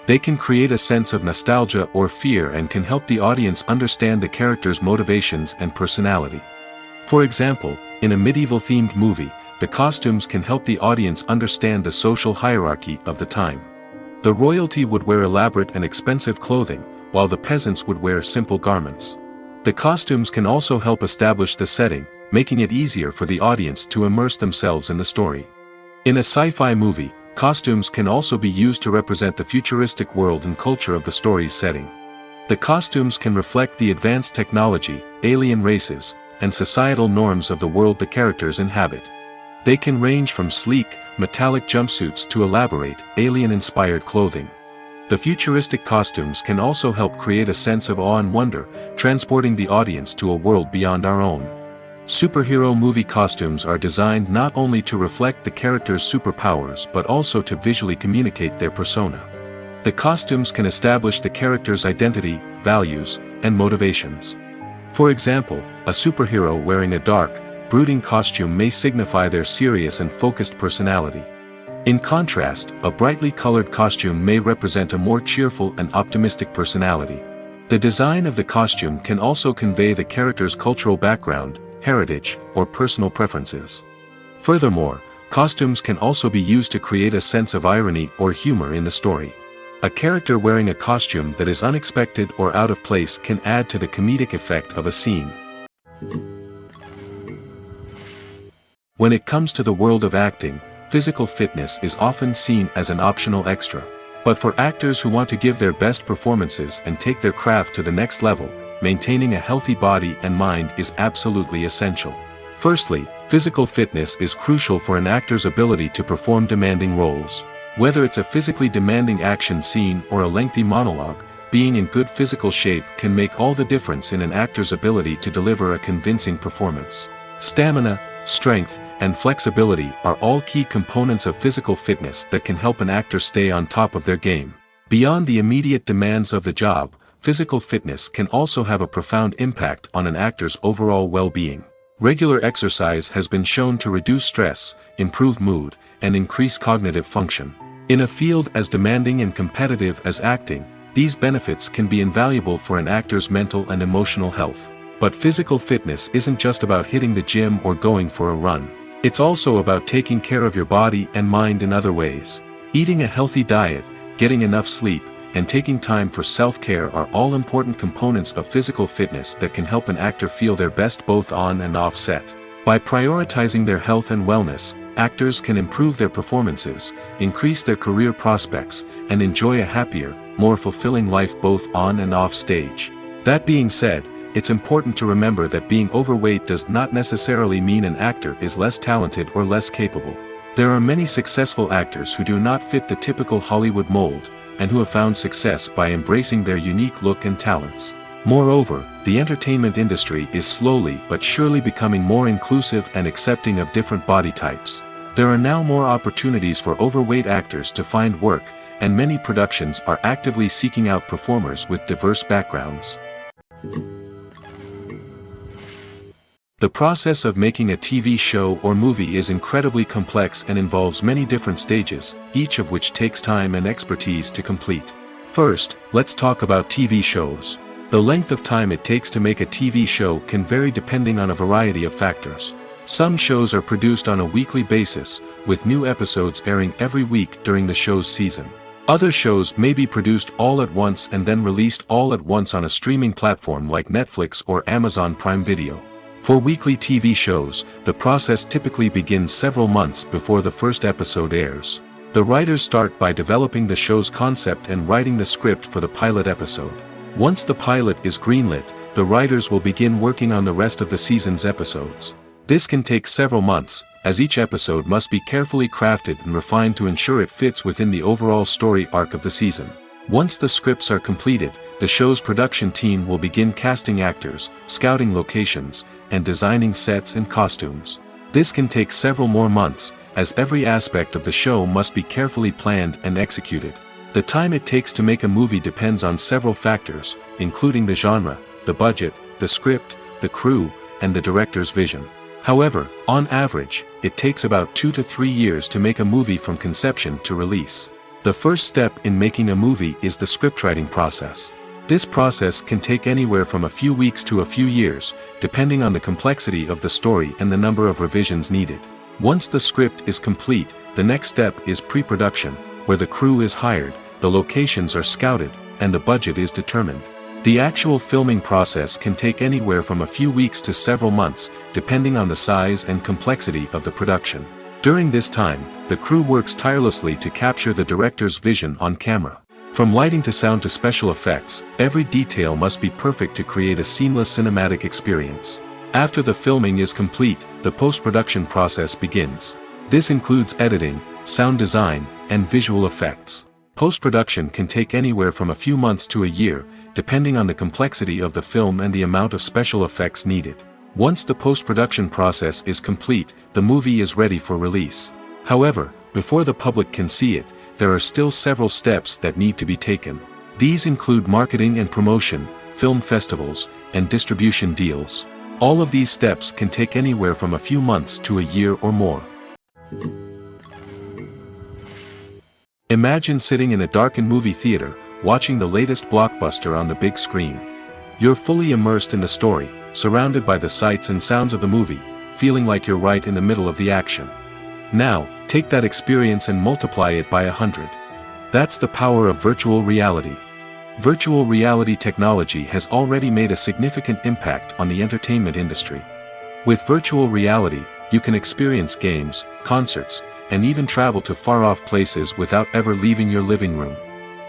They can create a sense of nostalgia or fear and can help the audience understand the character's motivations and personality. For example, in a medieval-themed movie, the costumes can help the audience understand the social hierarchy of the time. The royalty would wear elaborate and expensive clothing, while the peasants would wear simple garments. The costumes can also help establish the setting, making it easier for the audience to immerse themselves in the story. In a sci-fi movie, costumes can also be used to represent the futuristic world and culture of the story's setting. The costumes can reflect the advanced technology, alien races, and societal norms of the world the characters inhabit. They can range from sleek, metallic jumpsuits to elaborate, alien-inspired clothing. The futuristic costumes can also help create a sense of awe and wonder, transporting the audience to a world beyond our own. Superhero movie costumes are designed not only to reflect the character's superpowers but also to visually communicate their persona. The costumes can establish the character's identity, values, and motivations. For example, a superhero wearing a dark, brooding costume may signify their serious and focused personality. In contrast, a brightly colored costume may represent a more cheerful and optimistic personality. The design of the costume can also convey the character's cultural background, heritage, or personal preferences. Furthermore, costumes can also be used to create a sense of irony or humor in the story. A character wearing a costume that is unexpected or out of place can add to the comedic effect of a scene. When it comes to the world of acting, physical fitness is often seen as an optional extra. But for actors who want to give their best performances and take their craft to the next level, maintaining a healthy body and mind is absolutely essential. Firstly, physical fitness is crucial for an actor's ability to perform demanding roles. Whether it's a physically demanding action scene or a lengthy monologue, being in good physical shape can make all the difference in an actor's ability to deliver a convincing performance. Stamina, strength, and flexibility are all key components of physical fitness that can help an actor stay on top of their game. Beyond the immediate demands of the job, physical fitness can also have a profound impact on an actor's overall well-being. Regular exercise has been shown to reduce stress, improve mood, and increase cognitive function. In a field as demanding and competitive as acting, these benefits can be invaluable for an actor's mental and emotional health. But physical fitness isn't just about hitting the gym or going for a run. It's also about taking care of your body and mind in other ways. Eating a healthy diet, getting enough sleep, and taking time for self-care are all important components of physical fitness that can help an actor feel their best both on and off set. By prioritizing their health and wellness, actors can improve their performances, increase their career prospects, and enjoy a happier, more fulfilling life both on and off stage. That being said, it's important to remember that being overweight does not necessarily mean an actor is less talented or less capable. There are many successful actors who do not fit the typical Hollywood mold, and who have found success by embracing their unique look and talents. Moreover, the entertainment industry is slowly but surely becoming more inclusive and accepting of different body types. There are now more opportunities for overweight actors to find work, and many productions are actively seeking out performers with diverse backgrounds. The process of making a TV show or movie is incredibly complex and involves many different stages, each of which takes time and expertise to complete. First, let's talk about TV shows. The length of time it takes to make a TV show can vary depending on a variety of factors. Some shows are produced on a weekly basis, with new episodes airing every week during the show's season. Other shows may be produced all at once and then released all at once on a streaming platform like Netflix or Amazon Prime Video. For weekly TV shows, the process typically begins several months before the first episode airs. The writers start by developing the show's concept and writing the script for the pilot episode. Once the pilot is greenlit, the writers will begin working on the rest of the season's episodes. This can take several months, as each episode must be carefully crafted and refined to ensure it fits within the overall story arc of the season. Once the scripts are completed, the show's production team will begin casting actors, scouting locations, and designing sets and costumes. This can take several more months, as every aspect of the show must be carefully planned and executed. The time it takes to make a movie depends on several factors, including the genre, the budget, the script, the crew, and the director's vision. However, on average, it takes about 2 to 3 years to make a movie from conception to release. The first step in making a movie is the scriptwriting process. This process can take anywhere from a few weeks to a few years, depending on the complexity of the story and the number of revisions needed. Once the script is complete, the next step is pre-production, where the crew is hired, the locations are scouted, and the budget is determined. The actual filming process can take anywhere from a few weeks to several months, depending on the size and complexity of the production. During this time, the crew works tirelessly to capture the director's vision on camera. From lighting to sound to special effects, every detail must be perfect to create a seamless cinematic experience. After the filming is complete, the post-production process begins. This includes editing, sound design, and visual effects. Post-production can take anywhere from a few months to a year, depending on the complexity of the film and the amount of special effects needed. Once the post-production process is complete, the movie is ready for release. However, before the public can see it, there are still several steps that need to be taken. These include marketing and promotion, film festivals, and distribution deals. All of these steps can take anywhere from a few months to a year or more. Imagine sitting in a darkened movie theater, watching the latest blockbuster on the big screen. You're fully immersed in the story, surrounded by the sights and sounds of the movie, feeling like you're right in the middle of the action. Now, take that experience and multiply it by 100. That's the power of virtual reality. Virtual reality technology has already made a significant impact on the entertainment industry. With virtual reality, you can experience games, concerts, and even travel to far-off places without ever leaving your living room.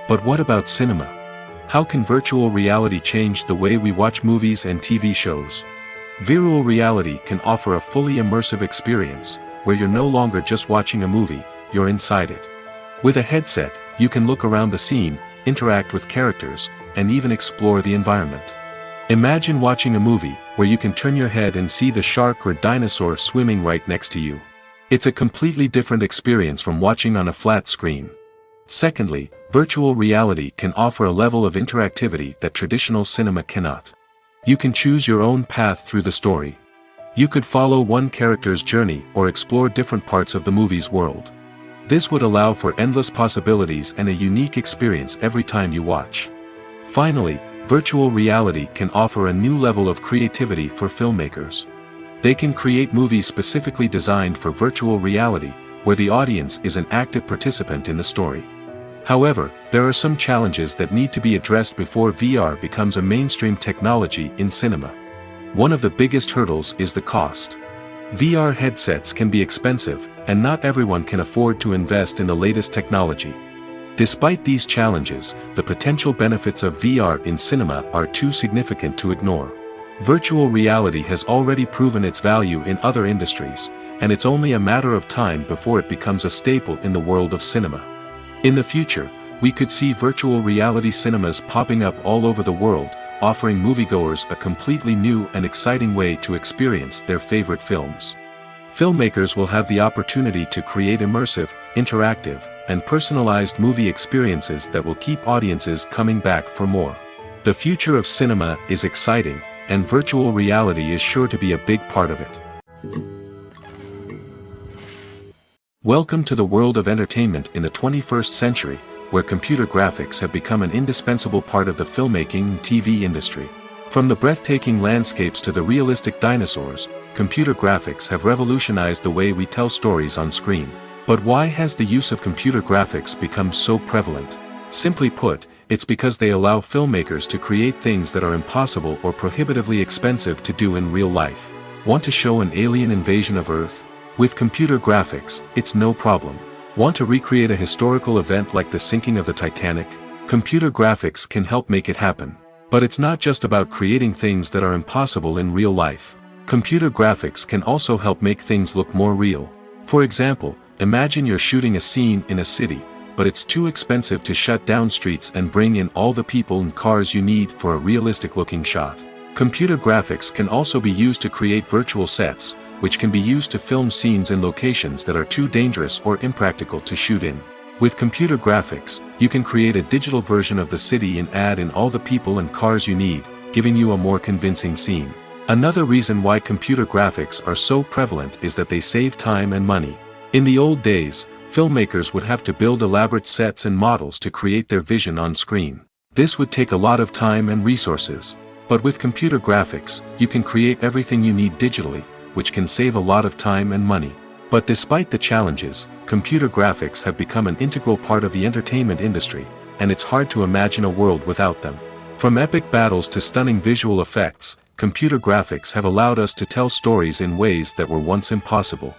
But what about cinema? How can virtual reality change the way we watch movies and TV shows? Virtual reality can offer a fully immersive experience, where you're no longer just watching a movie, you're inside it. With a headset, you can look around the scene, interact with characters, and even explore the environment. Imagine watching a movie, where you can turn your head and see the shark or dinosaur swimming right next to you. It's a completely different experience from watching on a flat screen. Secondly, virtual reality can offer a level of interactivity that traditional cinema cannot. You can choose your own path through the story. You could follow one character's journey or explore different parts of the movie's world. This would allow for endless possibilities and a unique experience every time you watch. Finally, virtual reality can offer a new level of creativity for filmmakers. They can create movies specifically designed for virtual reality, where the audience is an active participant in the story. However, there are some challenges that need to be addressed before VR becomes a mainstream technology in cinema. One of the biggest hurdles is the cost. VR headsets can be expensive, and not everyone can afford to invest in the latest technology. Despite these challenges, the potential benefits of VR in cinema are too significant to ignore. Virtual reality has already proven its value in other industries, and it's only a matter of time before it becomes a staple in the world of cinema. In the future, we could see virtual reality cinemas popping up all over the world, offering moviegoers a completely new and exciting way to experience their favorite films. Filmmakers will have the opportunity to create immersive, interactive, and personalized movie experiences that will keep audiences coming back for more. The future of cinema is exciting, and virtual reality is sure to be a big part of it. Welcome to the world of entertainment in the 21st century, where computer graphics have become an indispensable part of the filmmaking and TV industry. From the breathtaking landscapes to the realistic dinosaurs, computer graphics have revolutionized the way we tell stories on screen. But why has the use of computer graphics become so prevalent? Simply put, it's because they allow filmmakers to create things that are impossible or prohibitively expensive to do in real life. Want to show an alien invasion of Earth? With computer graphics, it's no problem. Want to recreate a historical event like the sinking of the Titanic? Computer graphics can help make it happen. But it's not just about creating things that are impossible in real life. Computer graphics can also help make things look more real. For example, imagine you're shooting a scene in a city, but it's too expensive to shut down streets and bring in all the people and cars you need for a realistic-looking shot. Computer graphics can also be used to create virtual sets, which can be used to film scenes in locations that are too dangerous or impractical to shoot in. With computer graphics, you can create a digital version of the city and add in all the people and cars you need, giving you a more convincing scene. Another reason why computer graphics are so prevalent is that they save time and money. In the old days, filmmakers would have to build elaborate sets and models to create their vision on screen. This would take a lot of time and resources. But with computer graphics, you can create everything you need digitally, which can save a lot of time and money. But despite the challenges, computer graphics have become an integral part of the entertainment industry, and it's hard to imagine a world without them. From epic battles to stunning visual effects, computer graphics have allowed us to tell stories in ways that were once impossible.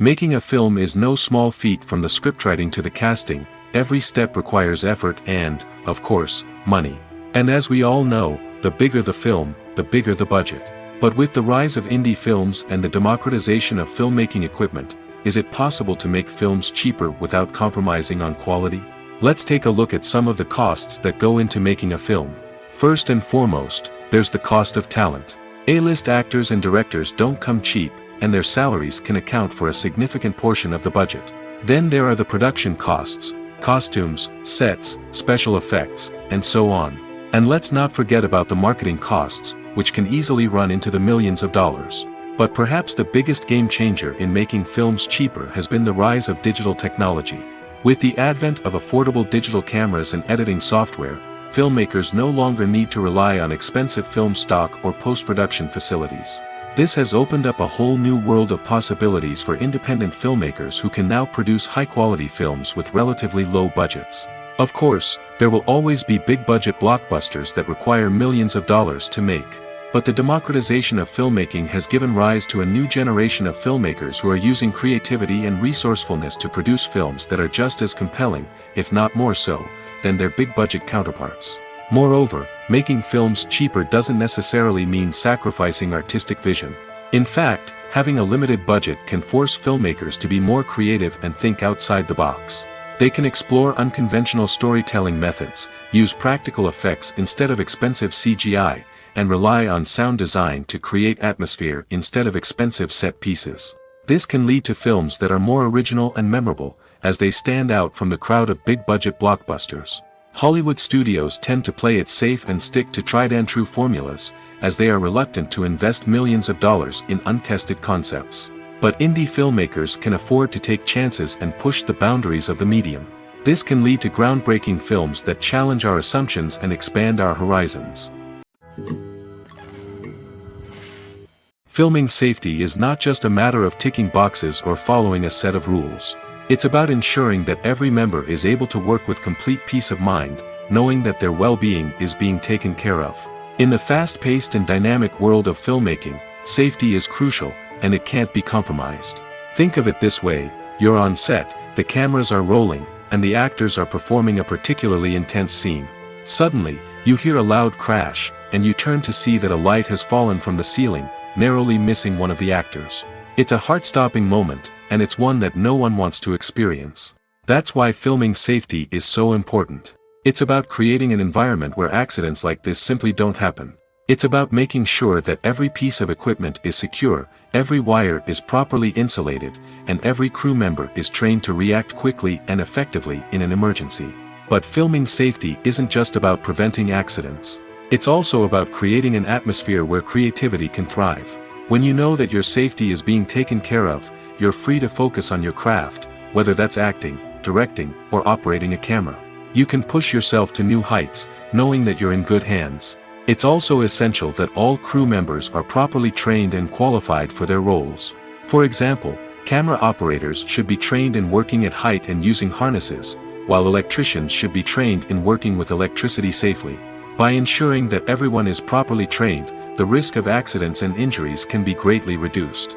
Making a film is no small feat. From the scriptwriting to the casting, every step requires effort and, of course, money. And as we all know, the bigger the film, the bigger the budget. But with the rise of indie films and the democratization of filmmaking equipment, is it possible to make films cheaper without compromising on quality? Let's take a look at some of the costs that go into making a film. First and foremost, there's the cost of talent. A-list actors and directors don't come cheap, and their salaries can account for a significant portion of the budget. Then there are the production costs, costumes, sets, special effects, and so on. And let's not forget about the marketing costs, which can easily run into the millions of dollars. But perhaps the biggest game changer in making films cheaper has been the rise of digital technology. With the advent of affordable digital cameras and editing software, filmmakers no longer need to rely on expensive film stock or post-production facilities. This has opened up a whole new world of possibilities for independent filmmakers who can now produce high-quality films with relatively low budgets. Of course, there will always be big-budget blockbusters that require millions of dollars to make. But the democratization of filmmaking has given rise to a new generation of filmmakers who are using creativity and resourcefulness to produce films that are just as compelling, if not more so, than their big-budget counterparts. Moreover, making films cheaper doesn't necessarily mean sacrificing artistic vision. In fact, having a limited budget can force filmmakers to be more creative and think outside the box. They can explore unconventional storytelling methods, use practical effects instead of expensive CGI, and rely on sound design to create atmosphere instead of expensive set pieces. This can lead to films that are more original and memorable, as they stand out from the crowd of big-budget blockbusters. Hollywood studios tend to play it safe and stick to tried-and-true formulas, as they are reluctant to invest millions of dollars in untested concepts. But indie filmmakers can afford to take chances and push the boundaries of the medium. This can lead to groundbreaking films that challenge our assumptions and expand our horizons. Filming safety is not just a matter of ticking boxes or following a set of rules. It's about ensuring that every member is able to work with complete peace of mind, knowing that their well-being is being taken care of. In the fast-paced and dynamic world of filmmaking, safety is crucial, and it can't be compromised. Think of it this way: you're on set, the cameras are rolling, and the actors are performing a particularly intense scene. Suddenly, you hear a loud crash, and you turn to see that a light has fallen from the ceiling, narrowly missing one of the actors. It's a heart-stopping moment, and it's one that no one wants to experience. That's why filming safety is so important. It's about creating an environment where accidents like this simply don't happen. It's about making sure that every piece of equipment is secure, every wire is properly insulated, and every crew member is trained to react quickly and effectively in an emergency. But filming safety isn't just about preventing accidents. It's also about creating an atmosphere where creativity can thrive. When you know that your safety is being taken care of, you're free to focus on your craft, whether that's acting, directing, or operating a camera. You can push yourself to new heights, knowing that you're in good hands. It's also essential that all crew members are properly trained and qualified for their roles. For example, camera operators should be trained in working at height and using harnesses, while electricians should be trained in working with electricity safely. By ensuring that everyone is properly trained, the risk of accidents and injuries can be greatly reduced.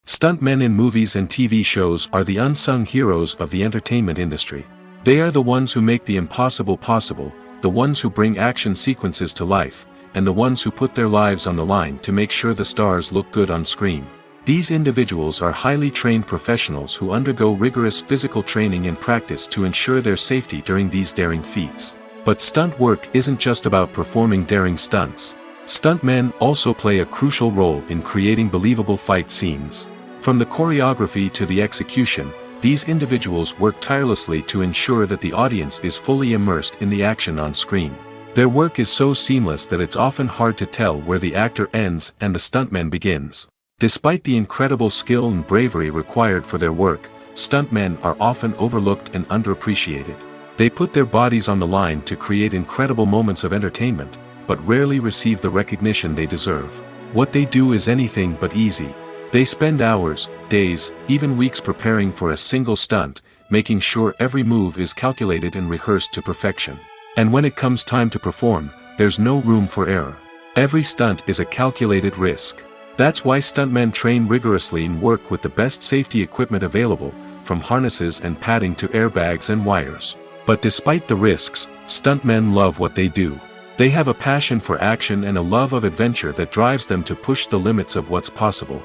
Stuntmen in movies and TV shows are the unsung heroes of the entertainment industry. They are the ones who make the impossible possible, the ones who bring action sequences to life, and the ones who put their lives on the line to make sure the stars look good on screen. These individuals are highly trained professionals who undergo rigorous physical training and practice to ensure their safety during these daring feats. But stunt work isn't just about performing daring stunts. Stuntmen also play a crucial role in creating believable fight scenes. From the choreography to the execution, these individuals work tirelessly to ensure that the audience is fully immersed in the action on screen. Their work is so seamless that it's often hard to tell where the actor ends and the stuntman begins. Despite the incredible skill and bravery required for their work, stuntmen are often overlooked and underappreciated. They put their bodies on the line to create incredible moments of entertainment, but rarely receive the recognition they deserve. What they do is anything but easy. They spend hours, days, even weeks preparing for a single stunt, making sure every move is calculated and rehearsed to perfection. And when it comes time to perform, there's no room for error. Every stunt is a calculated risk. That's why stuntmen train rigorously and work with the best safety equipment available, from harnesses and padding to airbags and wires. But despite the risks, stuntmen love what they do. They have a passion for action and a love of adventure that drives them to push the limits of what's possible.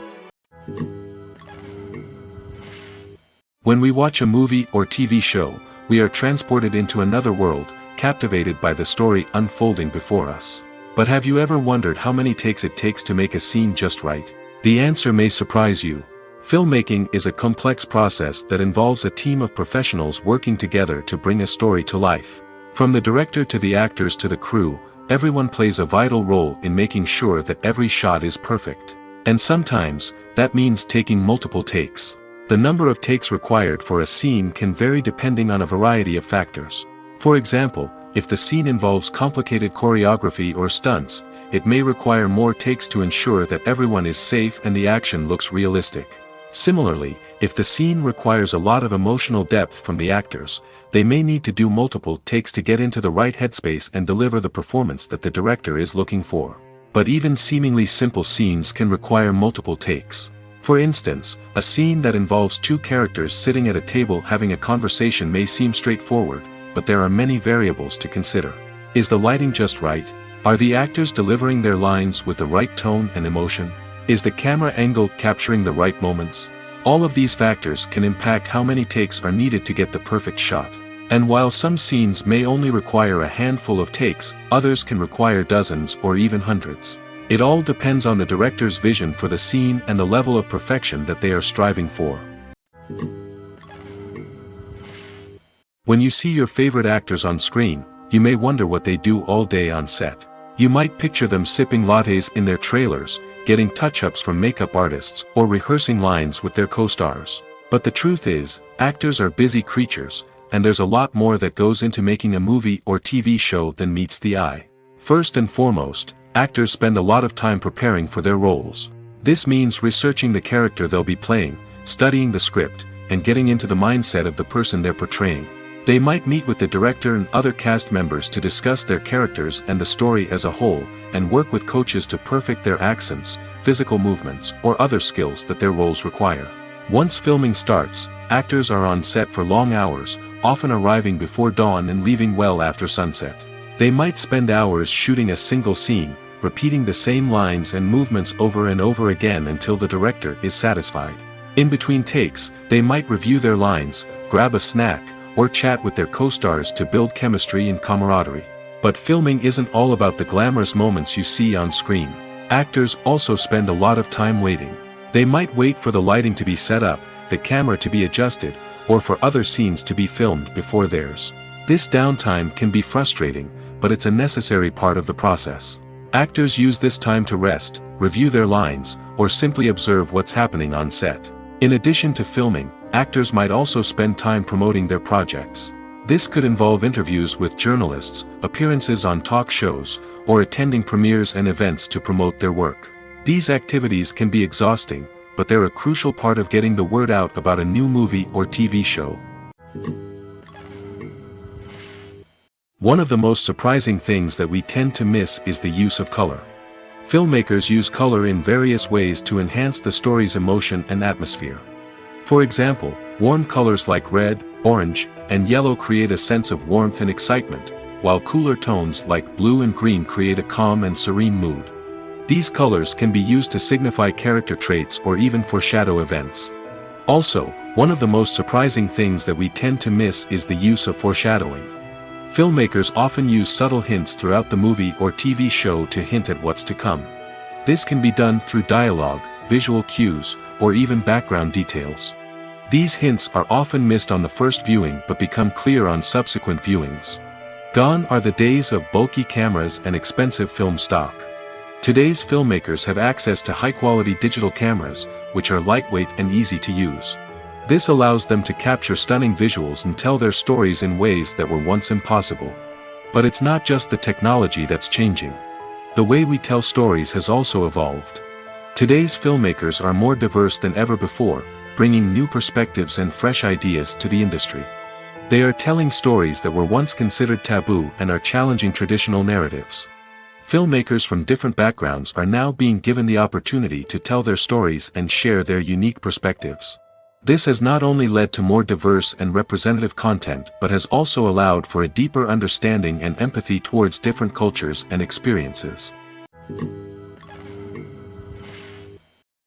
When we watch a movie or TV show, we are transported into another world, captivated by the story unfolding before us. But have you ever wondered how many takes it takes to make a scene just right? The answer may surprise you. Filmmaking is a complex process that involves a team of professionals working together to bring a story to life. From the director to the actors to the crew, everyone plays a vital role in making sure that every shot is perfect. And sometimes, that means taking multiple takes. The number of takes required for a scene can vary depending on a variety of factors. For example, if the scene involves complicated choreography or stunts, it may require more takes to ensure that everyone is safe and the action looks realistic. Similarly, if the scene requires a lot of emotional depth from the actors, they may need to do multiple takes to get into the right headspace and deliver the performance that the director is looking for. But even seemingly simple scenes can require multiple takes. For instance, a scene that involves two characters sitting at a table having a conversation may seem straightforward, but there are many variables to consider. Is the lighting just right? Are the actors delivering their lines with the right tone and emotion? Is the camera angle capturing the right moments? All of these factors can impact how many takes are needed to get the perfect shot. And while some scenes may only require a handful of takes, others can require dozens or even hundreds. It all depends on the director's vision for the scene and the level of perfection that they are striving for. When you see your favorite actors on screen, you may wonder what they do all day on set. You might picture them sipping lattes in their trailers, getting touch-ups from makeup artists, or rehearsing lines with their co-stars. But the truth is, actors are busy creatures, and there's a lot more that goes into making a movie or TV show than meets the eye. First and foremost, actors spend a lot of time preparing for their roles. This means researching the character they'll be playing, studying the script, and getting into the mindset of the person they're portraying. They might meet with the director and other cast members to discuss their characters and the story as a whole, and work with coaches to perfect their accents, physical movements, or other skills that their roles require. Once filming starts, actors are on set for long hours, often arriving before dawn and leaving well after sunset. They might spend hours shooting a single scene, repeating the same lines and movements over and over again until the director is satisfied. In between takes, they might review their lines, grab a snack, or chat with their co-stars to build chemistry and camaraderie. But filming isn't all about the glamorous moments you see on screen. Actors also spend a lot of time waiting. They might wait for the lighting to be set up, the camera to be adjusted, or for other scenes to be filmed before theirs. This downtime can be frustrating, but it's a necessary part of the process. Actors use this time to rest, review their lines, or simply observe what's happening on set. In addition to filming, actors might also spend time promoting their projects. This could involve interviews with journalists, appearances on talk shows, or attending premieres and events to promote their work. These activities can be exhausting, but they're a crucial part of getting the word out about a new movie or TV show. One of the most surprising things that we tend to miss is the use of color. Filmmakers use color in various ways to enhance the story's emotion and atmosphere. For example, warm colors like red, orange, and yellow create a sense of warmth and excitement, while cooler tones like blue and green create a calm and serene mood. These colors can be used to signify character traits or even foreshadow events. Also, one of the most surprising things that we tend to miss is the use of foreshadowing. Filmmakers often use subtle hints throughout the movie or TV show to hint at what's to come. This can be done through dialogue, visual cues, or even background details. These hints are often missed on the first viewing but become clear on subsequent viewings. Gone are the days of bulky cameras and expensive film stock. Today's filmmakers have access to high-quality digital cameras, which are lightweight and easy to use. This allows them to capture stunning visuals and tell their stories in ways that were once impossible. But it's not just the technology that's changing. The way we tell stories has also evolved. Today's filmmakers are more diverse than ever before, bringing new perspectives and fresh ideas to the industry. They are telling stories that were once considered taboo and are challenging traditional narratives. Filmmakers from different backgrounds are now being given the opportunity to tell their stories and share their unique perspectives. This has not only led to more diverse and representative content but has also allowed for a deeper understanding and empathy towards different cultures and experiences.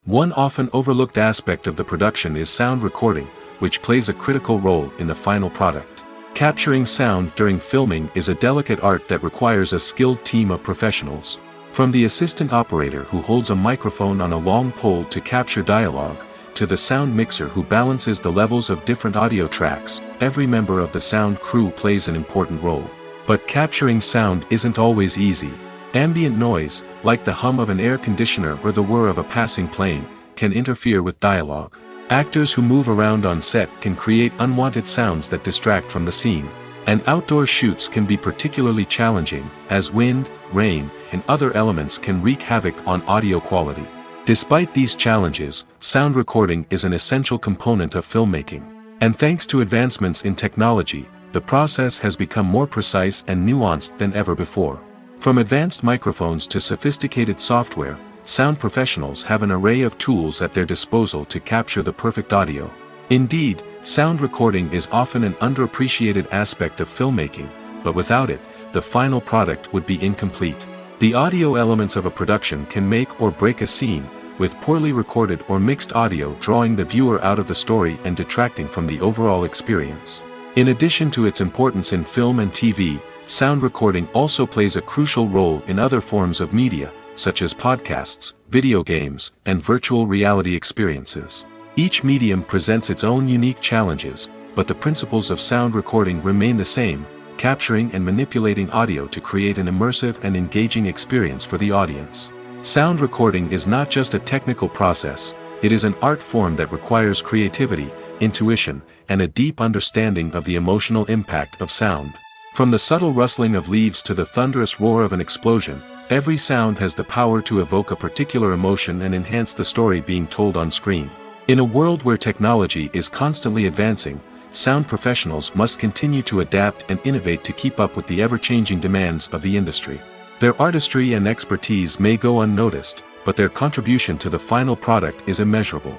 One often overlooked aspect of the production is sound recording, which plays a critical role in the final product. Capturing sound during filming is a delicate art that requires a skilled team of professionals. From the assistant operator who holds a microphone on a long pole to capture dialogue, to the sound mixer who balances the levels of different audio tracks, every member of the sound crew plays an important role. But capturing sound isn't always easy. Ambient noise, like the hum of an air conditioner or the whir of a passing plane, can interfere with dialogue. Actors who move around on set can create unwanted sounds that distract from the scene. And outdoor shoots can be particularly challenging, as wind, rain, and other elements can wreak havoc on audio quality. Despite these challenges, sound recording is an essential component of filmmaking. And thanks to advancements in technology, the process has become more precise and nuanced than ever before. From advanced microphones to sophisticated software, sound professionals have an array of tools at their disposal to capture the perfect audio. Indeed, sound recording is often an underappreciated aspect of filmmaking, but without it, the final product would be incomplete. The audio elements of a production can make or break a scene, with poorly recorded or mixed audio drawing the viewer out of the story and detracting from the overall experience. In addition to its importance in film and TV, sound recording also plays a crucial role in other forms of media, such as podcasts, video games, and virtual reality experiences. Each medium presents its own unique challenges, but the principles of sound recording remain the same, capturing and manipulating audio to create an immersive and engaging experience for the audience. Sound recording is not just a technical process, it is an art form that requires creativity, intuition, and a deep understanding of the emotional impact of sound. From the subtle rustling of leaves to the thunderous roar of an explosion, every sound has the power to evoke a particular emotion and enhance the story being told on screen. In a world where technology is constantly advancing, sound professionals must continue to adapt and innovate to keep up with the ever-changing demands of the industry. Their artistry and expertise may go unnoticed, but their contribution to the final product is immeasurable.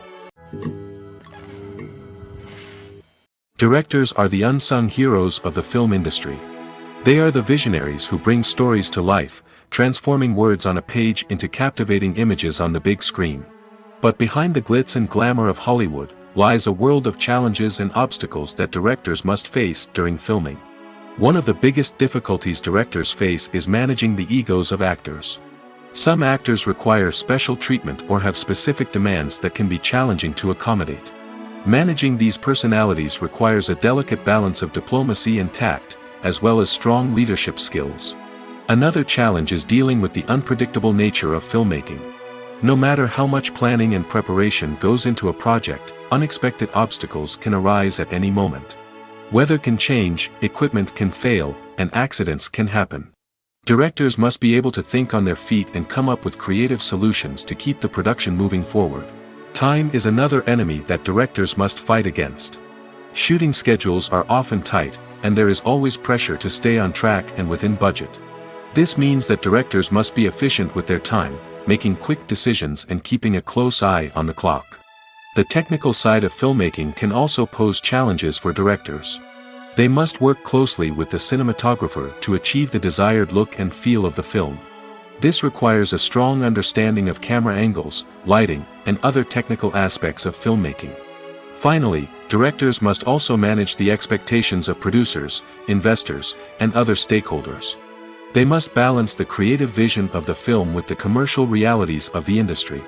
Directors are the unsung heroes of the film industry. They are the visionaries who bring stories to life, transforming words on a page into captivating images on the big screen. But behind the glitz and glamour of Hollywood lies a world of challenges and obstacles that directors must face during filming. One of the biggest difficulties directors face is managing the egos of actors. Some actors require special treatment or have specific demands that can be challenging to accommodate. Managing these personalities requires a delicate balance of diplomacy and tact, as well as strong leadership skills. Another challenge is dealing with the unpredictable nature of filmmaking. No matter how much planning and preparation goes into a project, unexpected obstacles can arise at any moment. Weather can change, equipment can fail, and accidents can happen. Directors must be able to think on their feet and come up with creative solutions to keep the production moving forward. Time is another enemy that directors must fight against. Shooting schedules are often tight, and there is always pressure to stay on track and within budget. This means that directors must be efficient with their time, making quick decisions and keeping a close eye on the clock. The technical side of filmmaking can also pose challenges for directors. They must work closely with the cinematographer to achieve the desired look and feel of the film. This requires a strong understanding of camera angles, lighting, and other technical aspects of filmmaking. Finally, directors must also manage the expectations of producers, investors, and other stakeholders. They must balance the creative vision of the film with the commercial realities of the industry.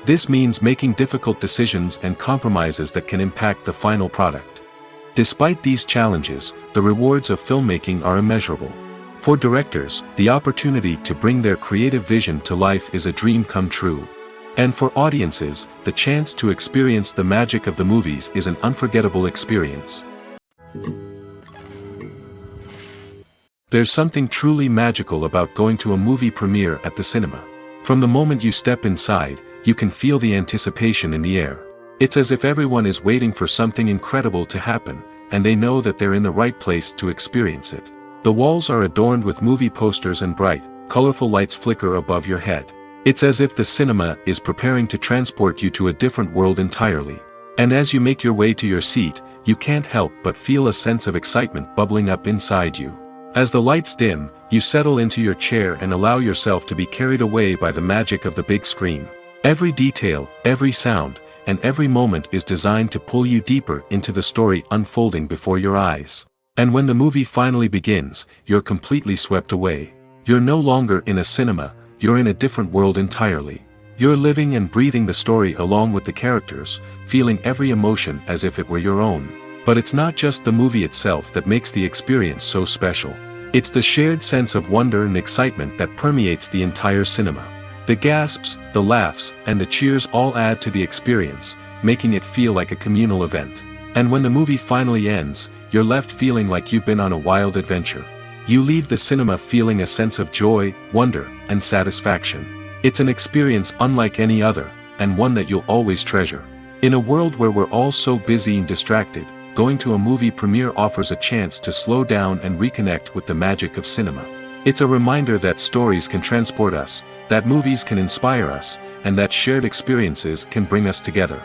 This means making difficult decisions and compromises that can impact the final product. Despite these challenges, the rewards of filmmaking are immeasurable. For directors, the opportunity to bring their creative vision to life is a dream come true. And for audiences, the chance to experience the magic of the movies is an unforgettable experience. There's something truly magical about going to a movie premiere at the cinema. From the moment you step inside, you can feel the anticipation in the air. It's as if everyone is waiting for something incredible to happen, and they know that they're in the right place to experience it. The walls are adorned with movie posters and bright, colorful lights flicker above your head. It's as if the cinema is preparing to transport you to a different world entirely. And as you make your way to your seat, you can't help but feel a sense of excitement bubbling up inside you. As the lights dim, you settle into your chair and allow yourself to be carried away by the magic of the big screen. Every detail, every sound, and every moment is designed to pull you deeper into the story unfolding before your eyes. And when the movie finally begins, you're completely swept away. You're no longer in a cinema, you're in a different world entirely. You're living and breathing the story along with the characters, feeling every emotion as if it were your own. But it's not just the movie itself that makes the experience so special. It's the shared sense of wonder and excitement that permeates the entire cinema. The gasps, the laughs, and the cheers all add to the experience, making it feel like a communal event. And when the movie finally ends, you're left feeling like you've been on a wild adventure. You leave the cinema feeling a sense of joy, wonder, and satisfaction. It's an experience unlike any other, and one that you'll always treasure. In a world where we're all so busy and distracted, going to a movie premiere offers a chance to slow down and reconnect with the magic of cinema. It's a reminder that stories can transport us, that movies can inspire us, and that shared experiences can bring us together.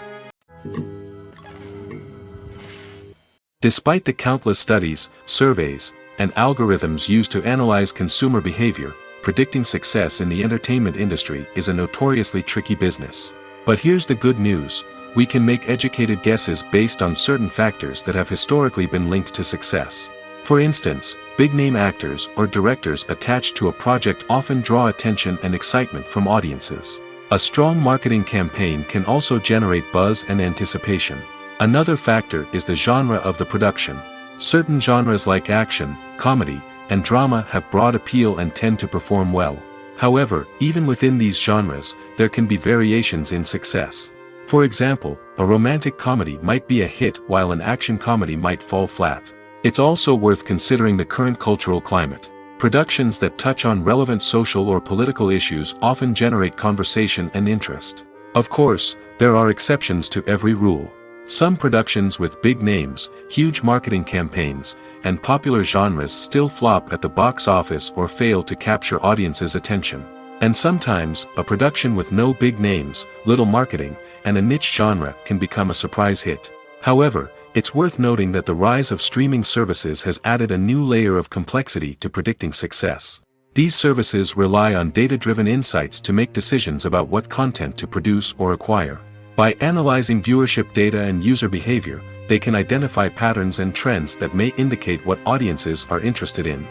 Despite the countless studies, surveys, and algorithms used to analyze consumer behavior, predicting success in the entertainment industry is a notoriously tricky business. But here's the good news: we can make educated guesses based on certain factors that have historically been linked to success. For instance, big-name actors or directors attached to a project often draw attention and excitement from audiences. A strong marketing campaign can also generate buzz and anticipation. Another factor is the genre of the production. Certain genres like action, comedy, and drama have broad appeal and tend to perform well. However, even within these genres, there can be variations in success. For example, a romantic comedy might be a hit while an action comedy might fall flat. It's also worth considering the current cultural climate. Productions that touch on relevant social or political issues often generate conversation and interest. Of course, there are exceptions to every rule. Some productions with big names, huge marketing campaigns, and popular genres still flop at the box office or fail to capture audiences' attention. And sometimes, a production with no big names, little marketing, and a niche genre can become a surprise hit. However, it's worth noting that the rise of streaming services has added a new layer of complexity to predicting success. These services rely on data-driven insights to make decisions about what content to produce or acquire. By analyzing viewership data and user behavior, they can identify patterns and trends that may indicate what audiences are interested in.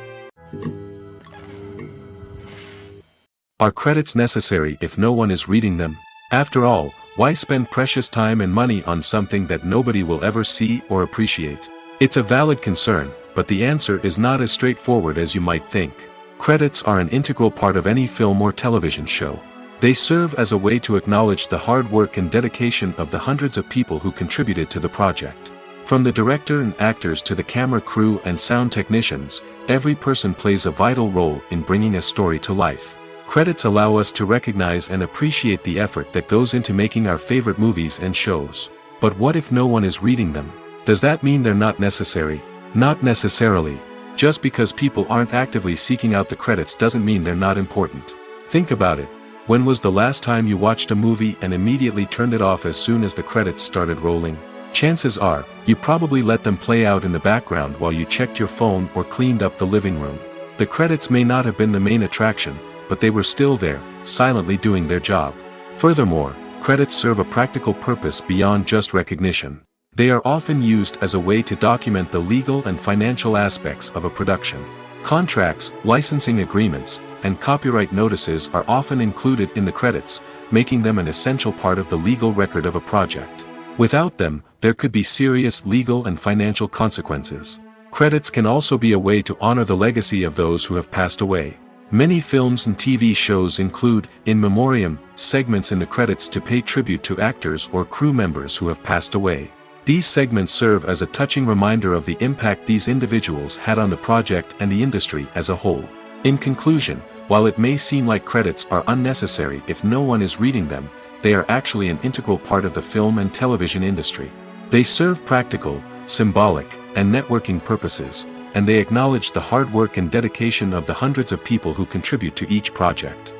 Are credits necessary if no one is reading them? After all, why spend precious time and money on something that nobody will ever see or appreciate? It's a valid concern, but the answer is not as straightforward as you might think. Credits are an integral part of any film or television show. They serve as a way to acknowledge the hard work and dedication of the hundreds of people who contributed to the project. From the director and actors to the camera crew and sound technicians, every person plays a vital role in bringing a story to life. Credits allow us to recognize and appreciate the effort that goes into making our favorite movies and shows. But what if no one is reading them? Does that mean they're not necessary? Not necessarily. Just because people aren't actively seeking out the credits doesn't mean they're not important. Think about it. When was the last time you watched a movie and immediately turned it off as soon as the credits started rolling? Chances are, you probably let them play out in the background while you checked your phone or cleaned up the living room. The credits may not have been the main attraction, but they were still there, silently doing their job. Furthermore, credits serve a practical purpose beyond just recognition. They are often used as a way to document the legal and financial aspects of a production. Contracts, licensing agreements, and copyright notices are often included in the credits, making them an essential part of the legal record of a project. Without them, there could be serious legal and financial consequences. Credits can also be a way to honor the legacy of those who have passed away. Many films and TV shows include, in memoriam, segments in the credits to pay tribute to actors or crew members who have passed away. These segments serve as a touching reminder of the impact these individuals had on the project and the industry as a whole. In conclusion, while it may seem like credits are unnecessary if no one is reading them, they are actually an integral part of the film and television industry. They serve practical, symbolic, and networking purposes, and they acknowledge the hard work and dedication of the hundreds of people who contribute to each project.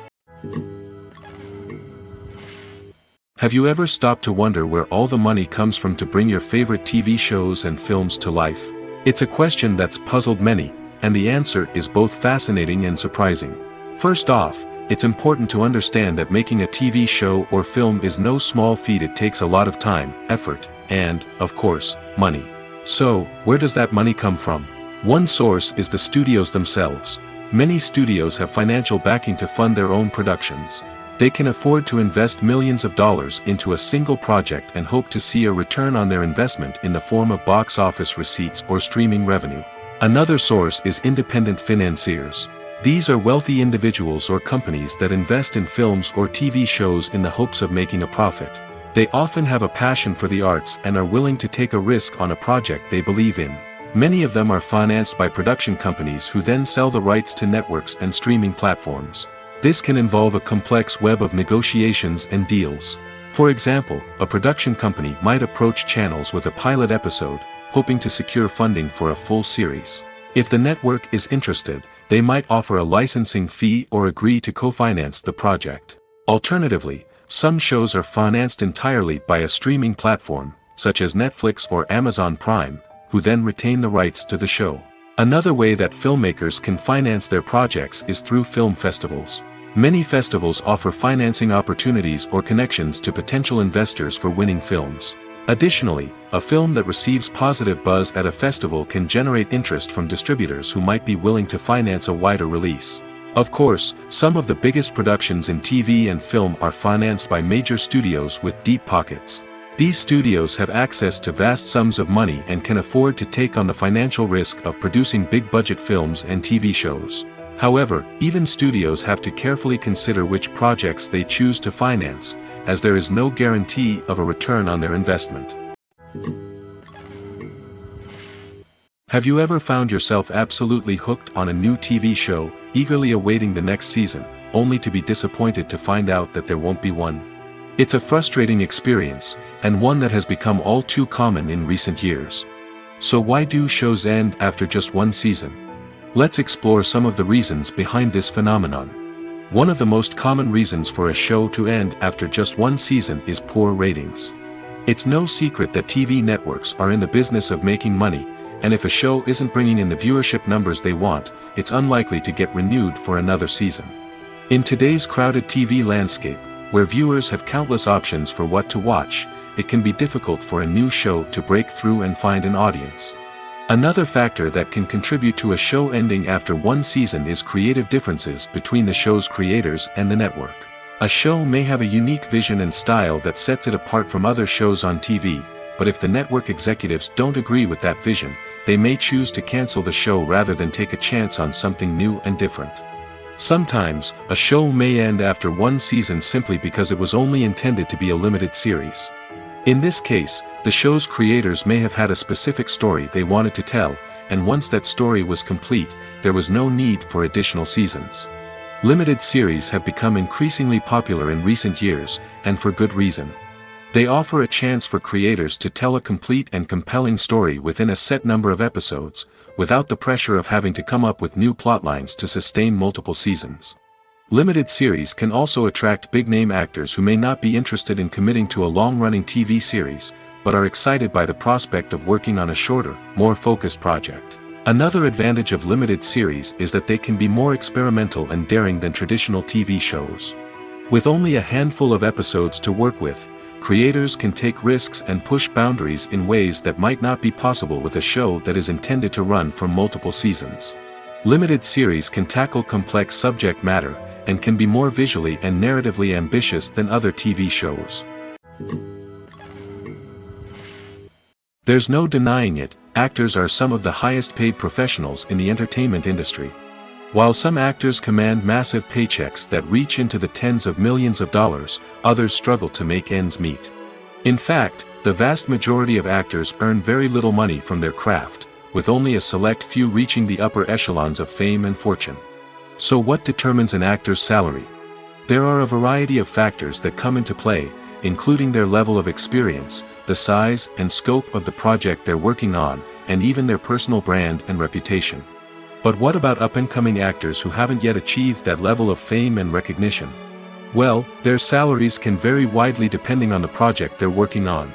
Have you ever stopped to wonder where all the money comes from to bring your favorite TV shows and films to life? It's a question that's puzzled many, and the answer is both fascinating and surprising. First off, it's important to understand that making a TV show or film is no small feat. It takes a lot of time, effort, and, of course, money. So, where does that money come from? One source is the studios themselves. Many studios have financial backing to fund their own productions. They can afford to invest millions of dollars into a single project and hope to see a return on their investment in the form of box office receipts or streaming revenue. Another source is independent financiers. These are wealthy individuals or companies that invest in films or TV shows in the hopes of making a profit. They often have a passion for the arts and are willing to take a risk on a project they believe in. Many of them are financed by production companies who then sell the rights to networks and streaming platforms. This can involve a complex web of negotiations and deals. For example, a production company might approach channels with a pilot episode, hoping to secure funding for a full series. If the network is interested, they might offer a licensing fee or agree to co-finance the project. Alternatively, some shows are financed entirely by a streaming platform, such as Netflix or Amazon Prime, who then retain the rights to the show. Another way that filmmakers can finance their projects is through film festivals. Many festivals offer financing opportunities or connections to potential investors for winning films. Additionally, a film that receives positive buzz at a festival can generate interest from distributors who might be willing to finance a wider release. Of course, some of the biggest productions in TV and film are financed by major studios with deep pockets. These studios have access to vast sums of money and can afford to take on the financial risk of producing big-budget films and TV shows. However, even studios have to carefully consider which projects they choose to finance, as there is no guarantee of a return on their investment. Have you ever found yourself absolutely hooked on a new TV show, eagerly awaiting the next season, only to be disappointed to find out that there won't be one? It's a frustrating experience, and one that has become all too common in recent years. So why do shows end after just one season? Let's explore some of the reasons behind this phenomenon. One of the most common reasons for a show to end after just one season is poor ratings. It's no secret that TV networks are in the business of making money, and if a show isn't bringing in the viewership numbers they want, it's unlikely to get renewed for another season. In today's crowded TV landscape, where viewers have countless options for what to watch, it can be difficult for a new show to break through and find an audience. Another factor that can contribute to a show ending after one season is creative differences between the show's creators and the network. A show may have a unique vision and style that sets it apart from other shows on TV, but if the network executives don't agree with that vision, they may choose to cancel the show rather than take a chance on something new and different. Sometimes, a show may end after one season simply because it was only intended to be a limited series. In this case, the show's creators may have had a specific story they wanted to tell, and once that story was complete, there was no need for additional seasons. Limited series have become increasingly popular in recent years, and for good reason. They offer a chance for creators to tell a complete and compelling story within a set number of episodes, without the pressure of having to come up with new plotlines to sustain multiple seasons. Limited series can also attract big-name actors who may not be interested in committing to a long-running TV series, but are excited by the prospect of working on a shorter, more focused project. Another advantage of limited series is that they can be more experimental and daring than traditional TV shows. With only a handful of episodes to work with, creators can take risks and push boundaries in ways that might not be possible with a show that is intended to run for multiple seasons. Limited series can tackle complex subject matter, and can be more visually and narratively ambitious than other TV shows. There's no denying it, actors are some of the highest paid professionals in the entertainment industry. While some actors command massive paychecks that reach into the tens of millions of dollars, others struggle to make ends meet. In fact, the vast majority of actors earn very little money from their craft, with only a select few reaching the upper echelons of fame and fortune. So what determines an actor's salary? There are a variety of factors that come into play, including their level of experience, the size and scope of the project they're working on, and even their personal brand and reputation. But what about up-and-coming actors who haven't yet achieved that level of fame and recognition? Well, their salaries can vary widely depending on the project they're working on.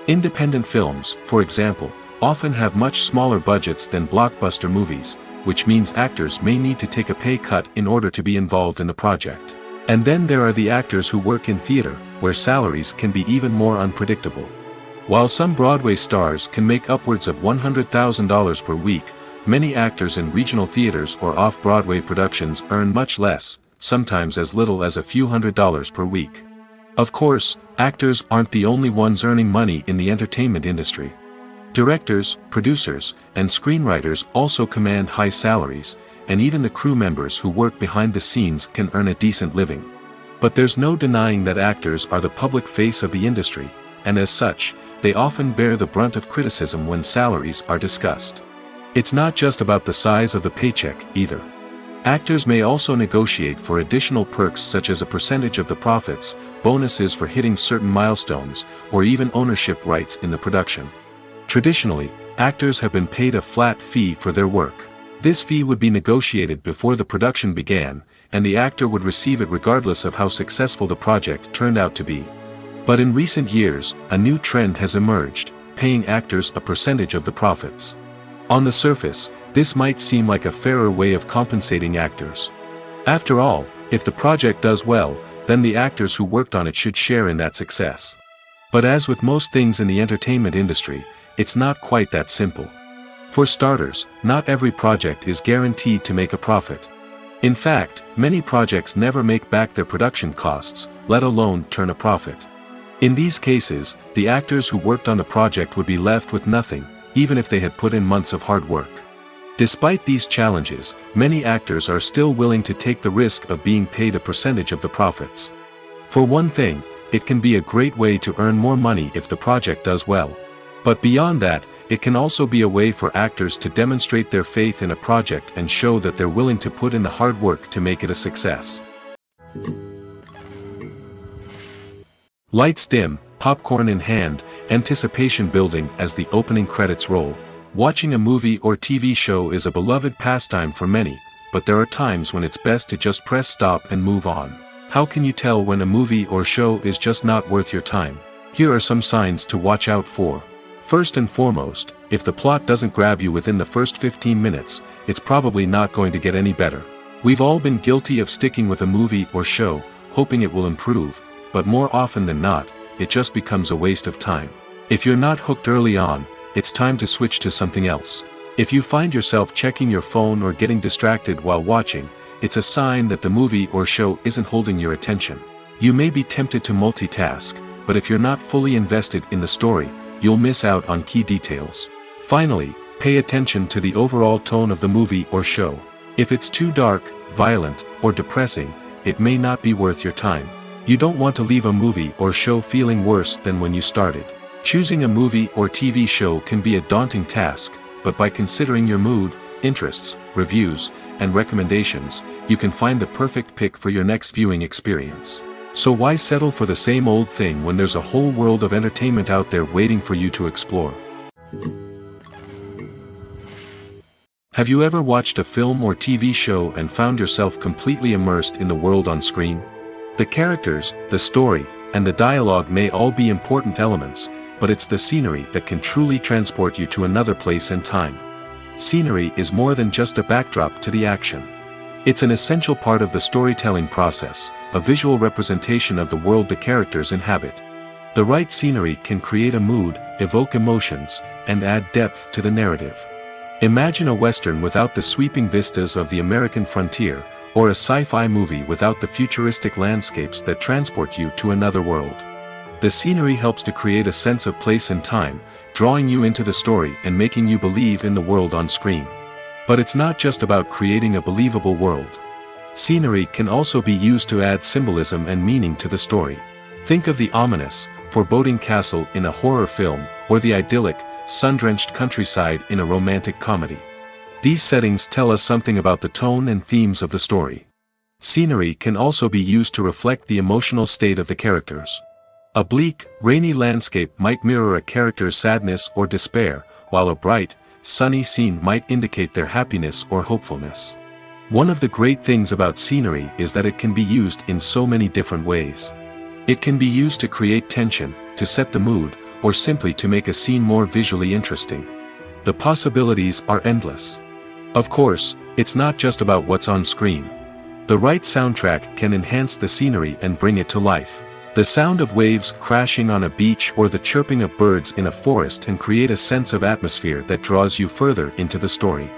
Independent films, for example, often have much smaller budgets than blockbuster movies, which means actors may need to take a pay cut in order to be involved in the project. And then there are the actors who work in theater, where salaries can be even more unpredictable. While some Broadway stars can make upwards of $100,000 per week, many actors in regional theaters or off-Broadway productions earn much less, sometimes as little as a few $100s per week. Of course, actors aren't the only ones earning money in the entertainment industry. Directors, producers, and screenwriters also command high salaries, and even the crew members who work behind the scenes can earn a decent living. But there's no denying that actors are the public face of the industry, and as such, they often bear the brunt of criticism when salaries are discussed. It's not just about the size of the paycheck, either. Actors may also negotiate for additional perks such as a percentage of the profits, bonuses for hitting certain milestones, or even ownership rights in the production. Traditionally, actors have been paid a flat fee for their work. This fee would be negotiated before the production began, and the actor would receive it regardless of how successful the project turned out to be. But in recent years, a new trend has emerged, paying actors a percentage of the profits. On the surface, this might seem like a fairer way of compensating actors. After all, if the project does well, then the actors who worked on it should share in that success. But as with most things in the entertainment industry, it's not quite that simple. For starters, not every project is guaranteed to make a profit. In fact, many projects never make back their production costs, let alone turn a profit. In these cases, the actors who worked on the project would be left with nothing, even if they had put in months of hard work. Despite these challenges, many actors are still willing to take the risk of being paid a percentage of the profits. For one thing, it can be a great way to earn more money if the project does well. But beyond that, it can also be a way for actors to demonstrate their faith in a project and show that they're willing to put in the hard work to make it a success. Lights dim, popcorn in hand, anticipation building as the opening credits roll. Watching a movie or TV show is a beloved pastime for many, but there are times when it's best to just press stop and move on. How can you tell when a movie or show is just not worth your time? Here are some signs to watch out for. First and foremost, if the plot doesn't grab you within the first 15 minutes, it's probably not going to get any better. We've all been guilty of sticking with a movie or show, hoping it will improve, but more often than not, it just becomes a waste of time. If you're not hooked early on, it's time to switch to something else. If you find yourself checking your phone or getting distracted while watching, it's a sign that the movie or show isn't holding your attention. You may be tempted to multitask, but if you're not fully invested in the story, you'll miss out on key details. Finally, pay attention to the overall tone of the movie or show. If it's too dark, violent, or depressing, it may not be worth your time. You don't want to leave a movie or show feeling worse than when you started. Choosing a movie or TV show can be a daunting task, but by considering your mood, interests, reviews, and recommendations, you can find the perfect pick for your next viewing experience. So why settle for the same old thing when there's a whole world of entertainment out there waiting for you to explore? Have you ever watched a film or TV show and found yourself completely immersed in the world on screen? The characters, the story, and the dialogue may all be important elements, but it's the scenery that can truly transport you to another place and time. Scenery is more than just a backdrop to the action. It's an essential part of the storytelling process, a visual representation of the world the characters inhabit. The right scenery can create a mood, evoke emotions, and add depth to the narrative. Imagine a Western without the sweeping vistas of the American frontier, or a sci-fi movie without the futuristic landscapes that transport you to another world. The scenery helps to create a sense of place and time, drawing you into the story and making you believe in the world on screen. But it's not just about creating a believable world. Scenery can also be used to add symbolism and meaning to the story. Think of the ominous, foreboding castle in a horror film, or the idyllic, sun-drenched countryside in a romantic comedy. These settings tell us something about the tone and themes of the story. Scenery can also be used to reflect the emotional state of the characters. A bleak, rainy landscape might mirror a character's sadness or despair, while a bright, sunny scene might indicate their happiness or hopefulness. One of the great things about scenery is that it can be used in so many different ways. It can be used to create tension, to set the mood, or simply to make a scene more visually interesting. The possibilities are endless. Of course, it's not just about what's on screen. The right soundtrack can enhance the scenery and bring it to life. The sound of waves crashing on a beach or the chirping of birds in a forest can create a sense of atmosphere that draws you further into the story.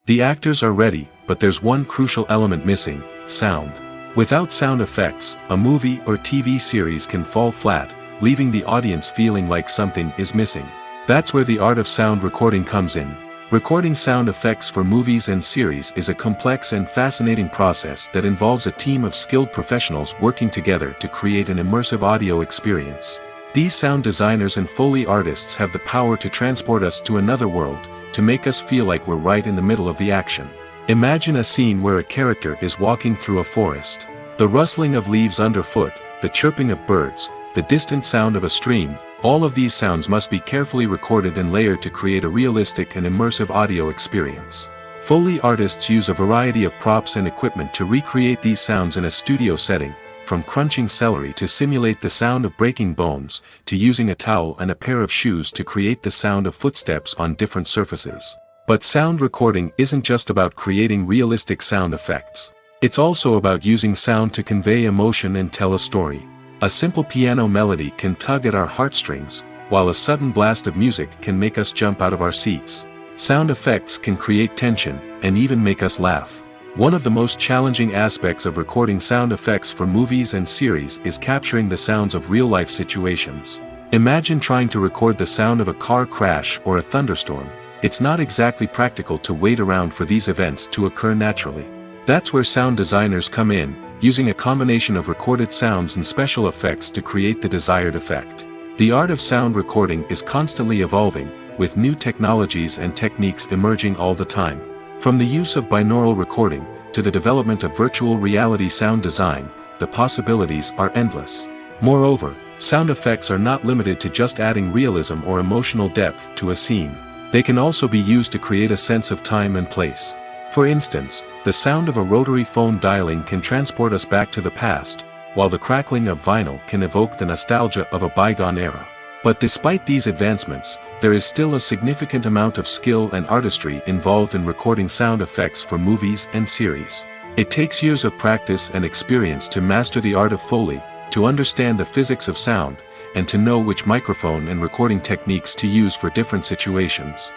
The actors are ready, but there's one crucial element missing: sound. Without sound effects, a movie or TV series can fall flat, leaving the audience feeling like something is missing. That's where the art of sound recording comes in. Recording sound effects for movies and series is a complex and fascinating process that involves a team of skilled professionals working together to create an immersive audio experience. These sound designers and Foley artists have the power to transport us to another world, to make us feel like we're right in the middle of the action. Imagine a scene where a character is walking through a forest. The rustling of leaves underfoot, the chirping of birds, the distant sound of a stream, all of these sounds must be carefully recorded and layered to create a realistic and immersive audio experience. Foley artists use a variety of props and equipment to recreate these sounds in a studio setting, from crunching celery to simulate the sound of breaking bones, to using a towel and a pair of shoes to create the sound of footsteps on different surfaces. But sound recording isn't just about creating realistic sound effects. It's also about using sound to convey emotion and tell a story. A simple piano melody can tug at our heartstrings, while a sudden blast of music can make us jump out of our seats. Sound effects can create tension, and even make us laugh. One of the most challenging aspects of recording sound effects for movies and series is capturing the sounds of real-life situations. Imagine trying to record the sound of a car crash or a thunderstorm. It's not exactly practical to wait around for these events to occur naturally. That's where sound designers come in, using a combination of recorded sounds and special effects to create the desired effect. The art of sound recording is constantly evolving, with new technologies and techniques emerging all the time. From the use of binaural recording, to the development of virtual reality sound design, the possibilities are endless. Moreover, sound effects are not limited to just adding realism or emotional depth to a scene. They can also be used to create a sense of time and place. For instance, the sound of a rotary phone dialing can transport us back to the past, while the crackling of vinyl can evoke the nostalgia of a bygone era. But despite these advancements, there is still a significant amount of skill and artistry involved in recording sound effects for movies and series. It takes years of practice and experience to master the art of Foley, to understand the physics of sound, and to know which microphone and recording techniques to use for different situations.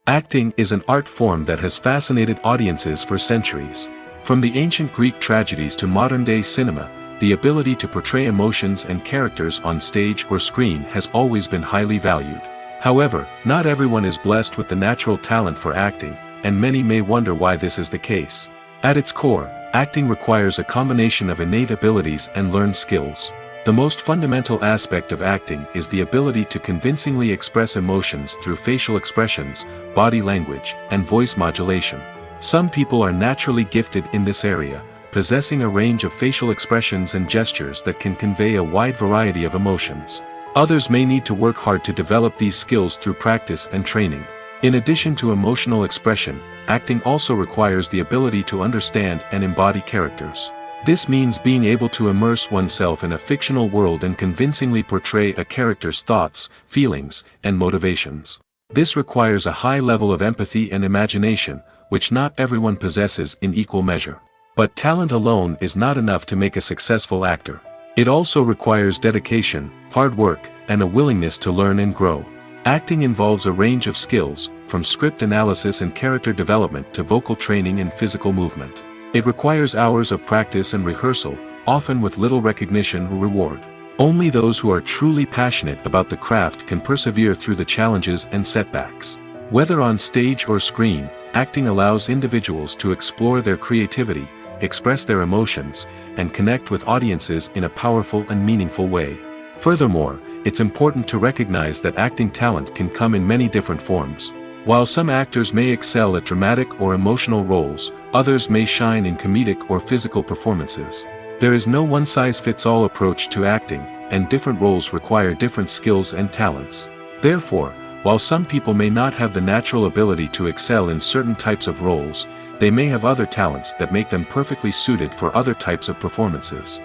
Acting is an art form that has fascinated audiences for centuries. From the ancient Greek tragedies to modern-day cinema, the ability to portray emotions and characters on stage or screen has always been highly valued. However, not everyone is blessed with the natural talent for acting, and many may wonder why this is the case. At its core, acting requires a combination of innate abilities and learned skills. The most fundamental aspect of acting is the ability to convincingly express emotions through facial expressions, body language, and voice modulation. Some people are naturally gifted in this area, possessing a range of facial expressions and gestures that can convey a wide variety of emotions. Others may need to work hard to develop these skills through practice and training. In addition to emotional expression, acting also requires the ability to understand and embody characters. This means being able to immerse oneself in a fictional world and convincingly portray a character's thoughts, feelings, and motivations. This requires a high level of empathy and imagination, which not everyone possesses in equal measure. But talent alone is not enough to make a successful actor. It also requires dedication, hard work, and a willingness to learn and grow. Acting involves a range of skills, from script analysis and character development to vocal training and physical movement. It requires hours of practice and rehearsal, often with little recognition or reward. Only those who are truly passionate about the craft can persevere through the challenges and setbacks. Whether on stage or screen, acting allows individuals to explore their creativity, express their emotions, and connect with audiences in a powerful and meaningful way. Furthermore, it's important to recognize that acting talent can come in many different forms. While some actors may excel at dramatic or emotional roles, others may shine in comedic or physical performances. There is no one-size-fits-all approach to acting, and different roles require different skills and talents. Therefore, while some people may not have the natural ability to excel in certain types of roles, they may have other talents that make them perfectly suited for other types of performances.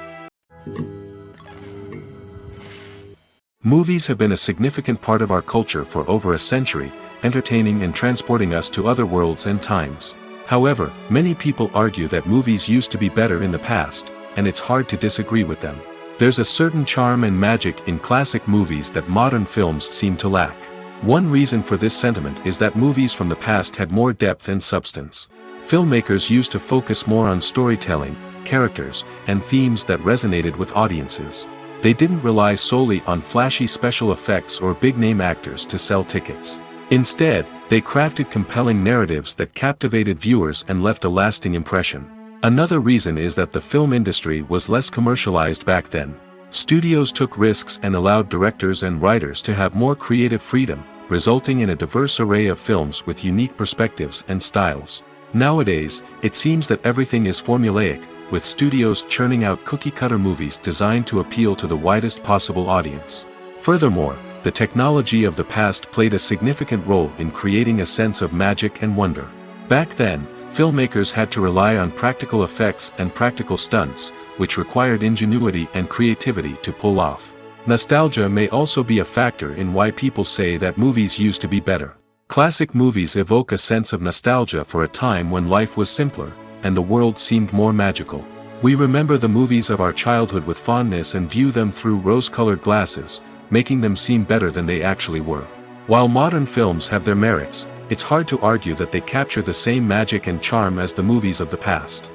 Movies have been a significant part of our culture for over a century, entertaining and transporting us to other worlds and times. However, many people argue that movies used to be better in the past, and it's hard to disagree with them. There's a certain charm and magic in classic movies that modern films seem to lack. One reason for this sentiment is that movies from the past had more depth and substance. Filmmakers used to focus more on storytelling, characters, and themes that resonated with audiences. They didn't rely solely on flashy special effects or big-name actors to sell tickets. Instead, they crafted compelling narratives that captivated viewers and left a lasting impression. Another reason is that the film industry was less commercialized back then. Studios took risks and allowed directors and writers to have more creative freedom, resulting in a diverse array of films with unique perspectives and styles. Nowadays, it seems that everything is formulaic, with studios churning out cookie-cutter movies designed to appeal to the widest possible audience. Furthermore, the technology of the past played a significant role in creating a sense of magic and wonder. Back then, filmmakers had to rely on practical effects and practical stunts, which required ingenuity and creativity to pull off. Nostalgia may also be a factor in why people say that movies used to be better. Classic movies evoke a sense of nostalgia for a time when life was simpler, and the world seemed more magical. We remember the movies of our childhood with fondness and view them through rose-colored glasses, making them seem better than they actually were. While modern films have their merits, it's hard to argue that they capture the same magic and charm as the movies of the past.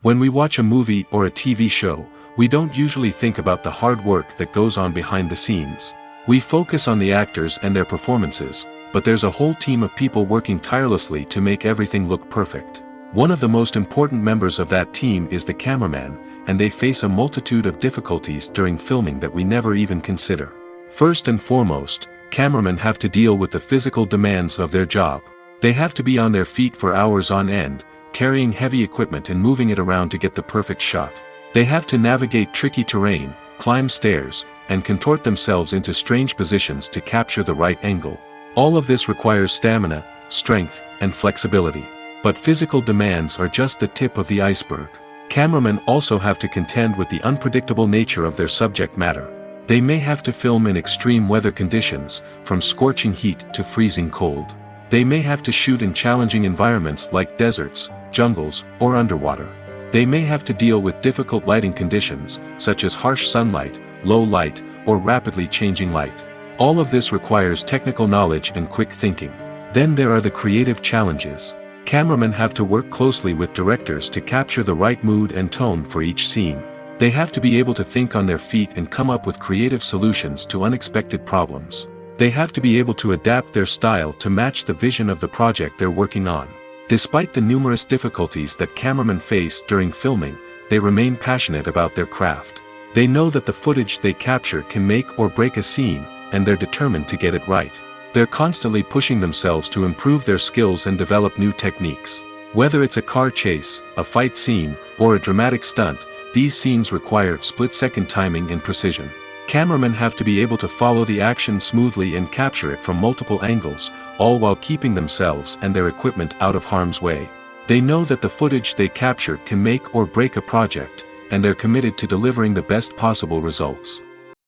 When we watch a movie or a TV show, we don't usually think about the hard work that goes on behind the scenes. We focus on the actors and their performances, but there's a whole team of people working tirelessly to make everything look perfect. One of the most important members of that team is the cameraman, and they face a multitude of difficulties during filming that we never even consider. First and foremost, cameramen have to deal with the physical demands of their job. They have to be on their feet for hours on end, carrying heavy equipment and moving it around to get the perfect shot. They have to navigate tricky terrain, climb stairs, and contort themselves into strange positions to capture the right angle. All of this requires stamina, strength, and flexibility. But physical demands are just the tip of the iceberg. Cameramen also have to contend with the unpredictable nature of their subject matter. They may have to film in extreme weather conditions, from scorching heat to freezing cold. They may have to shoot in challenging environments like deserts, jungles, or underwater. They may have to deal with difficult lighting conditions, such as harsh sunlight, low light, or rapidly changing light. All of this requires technical knowledge and quick thinking. Then there are the creative challenges. Cameramen have to work closely with directors to capture the right mood and tone for each scene. They have to be able to think on their feet and come up with creative solutions to unexpected problems. They have to be able to adapt their style to match the vision of the project they're working on. Despite the numerous difficulties that cameramen face during filming, they remain passionate about their craft. They know that the footage they capture can make or break a scene, and they're determined to get it right. They're constantly pushing themselves to improve their skills and develop new techniques. Whether it's a car chase, a fight scene, or a dramatic stunt, these scenes require split-second timing and precision. Cameramen have to be able to follow the action smoothly and capture it from multiple angles, all while keeping themselves and their equipment out of harm's way. They know that the footage they capture can make or break a project, and they're committed to delivering the best possible results.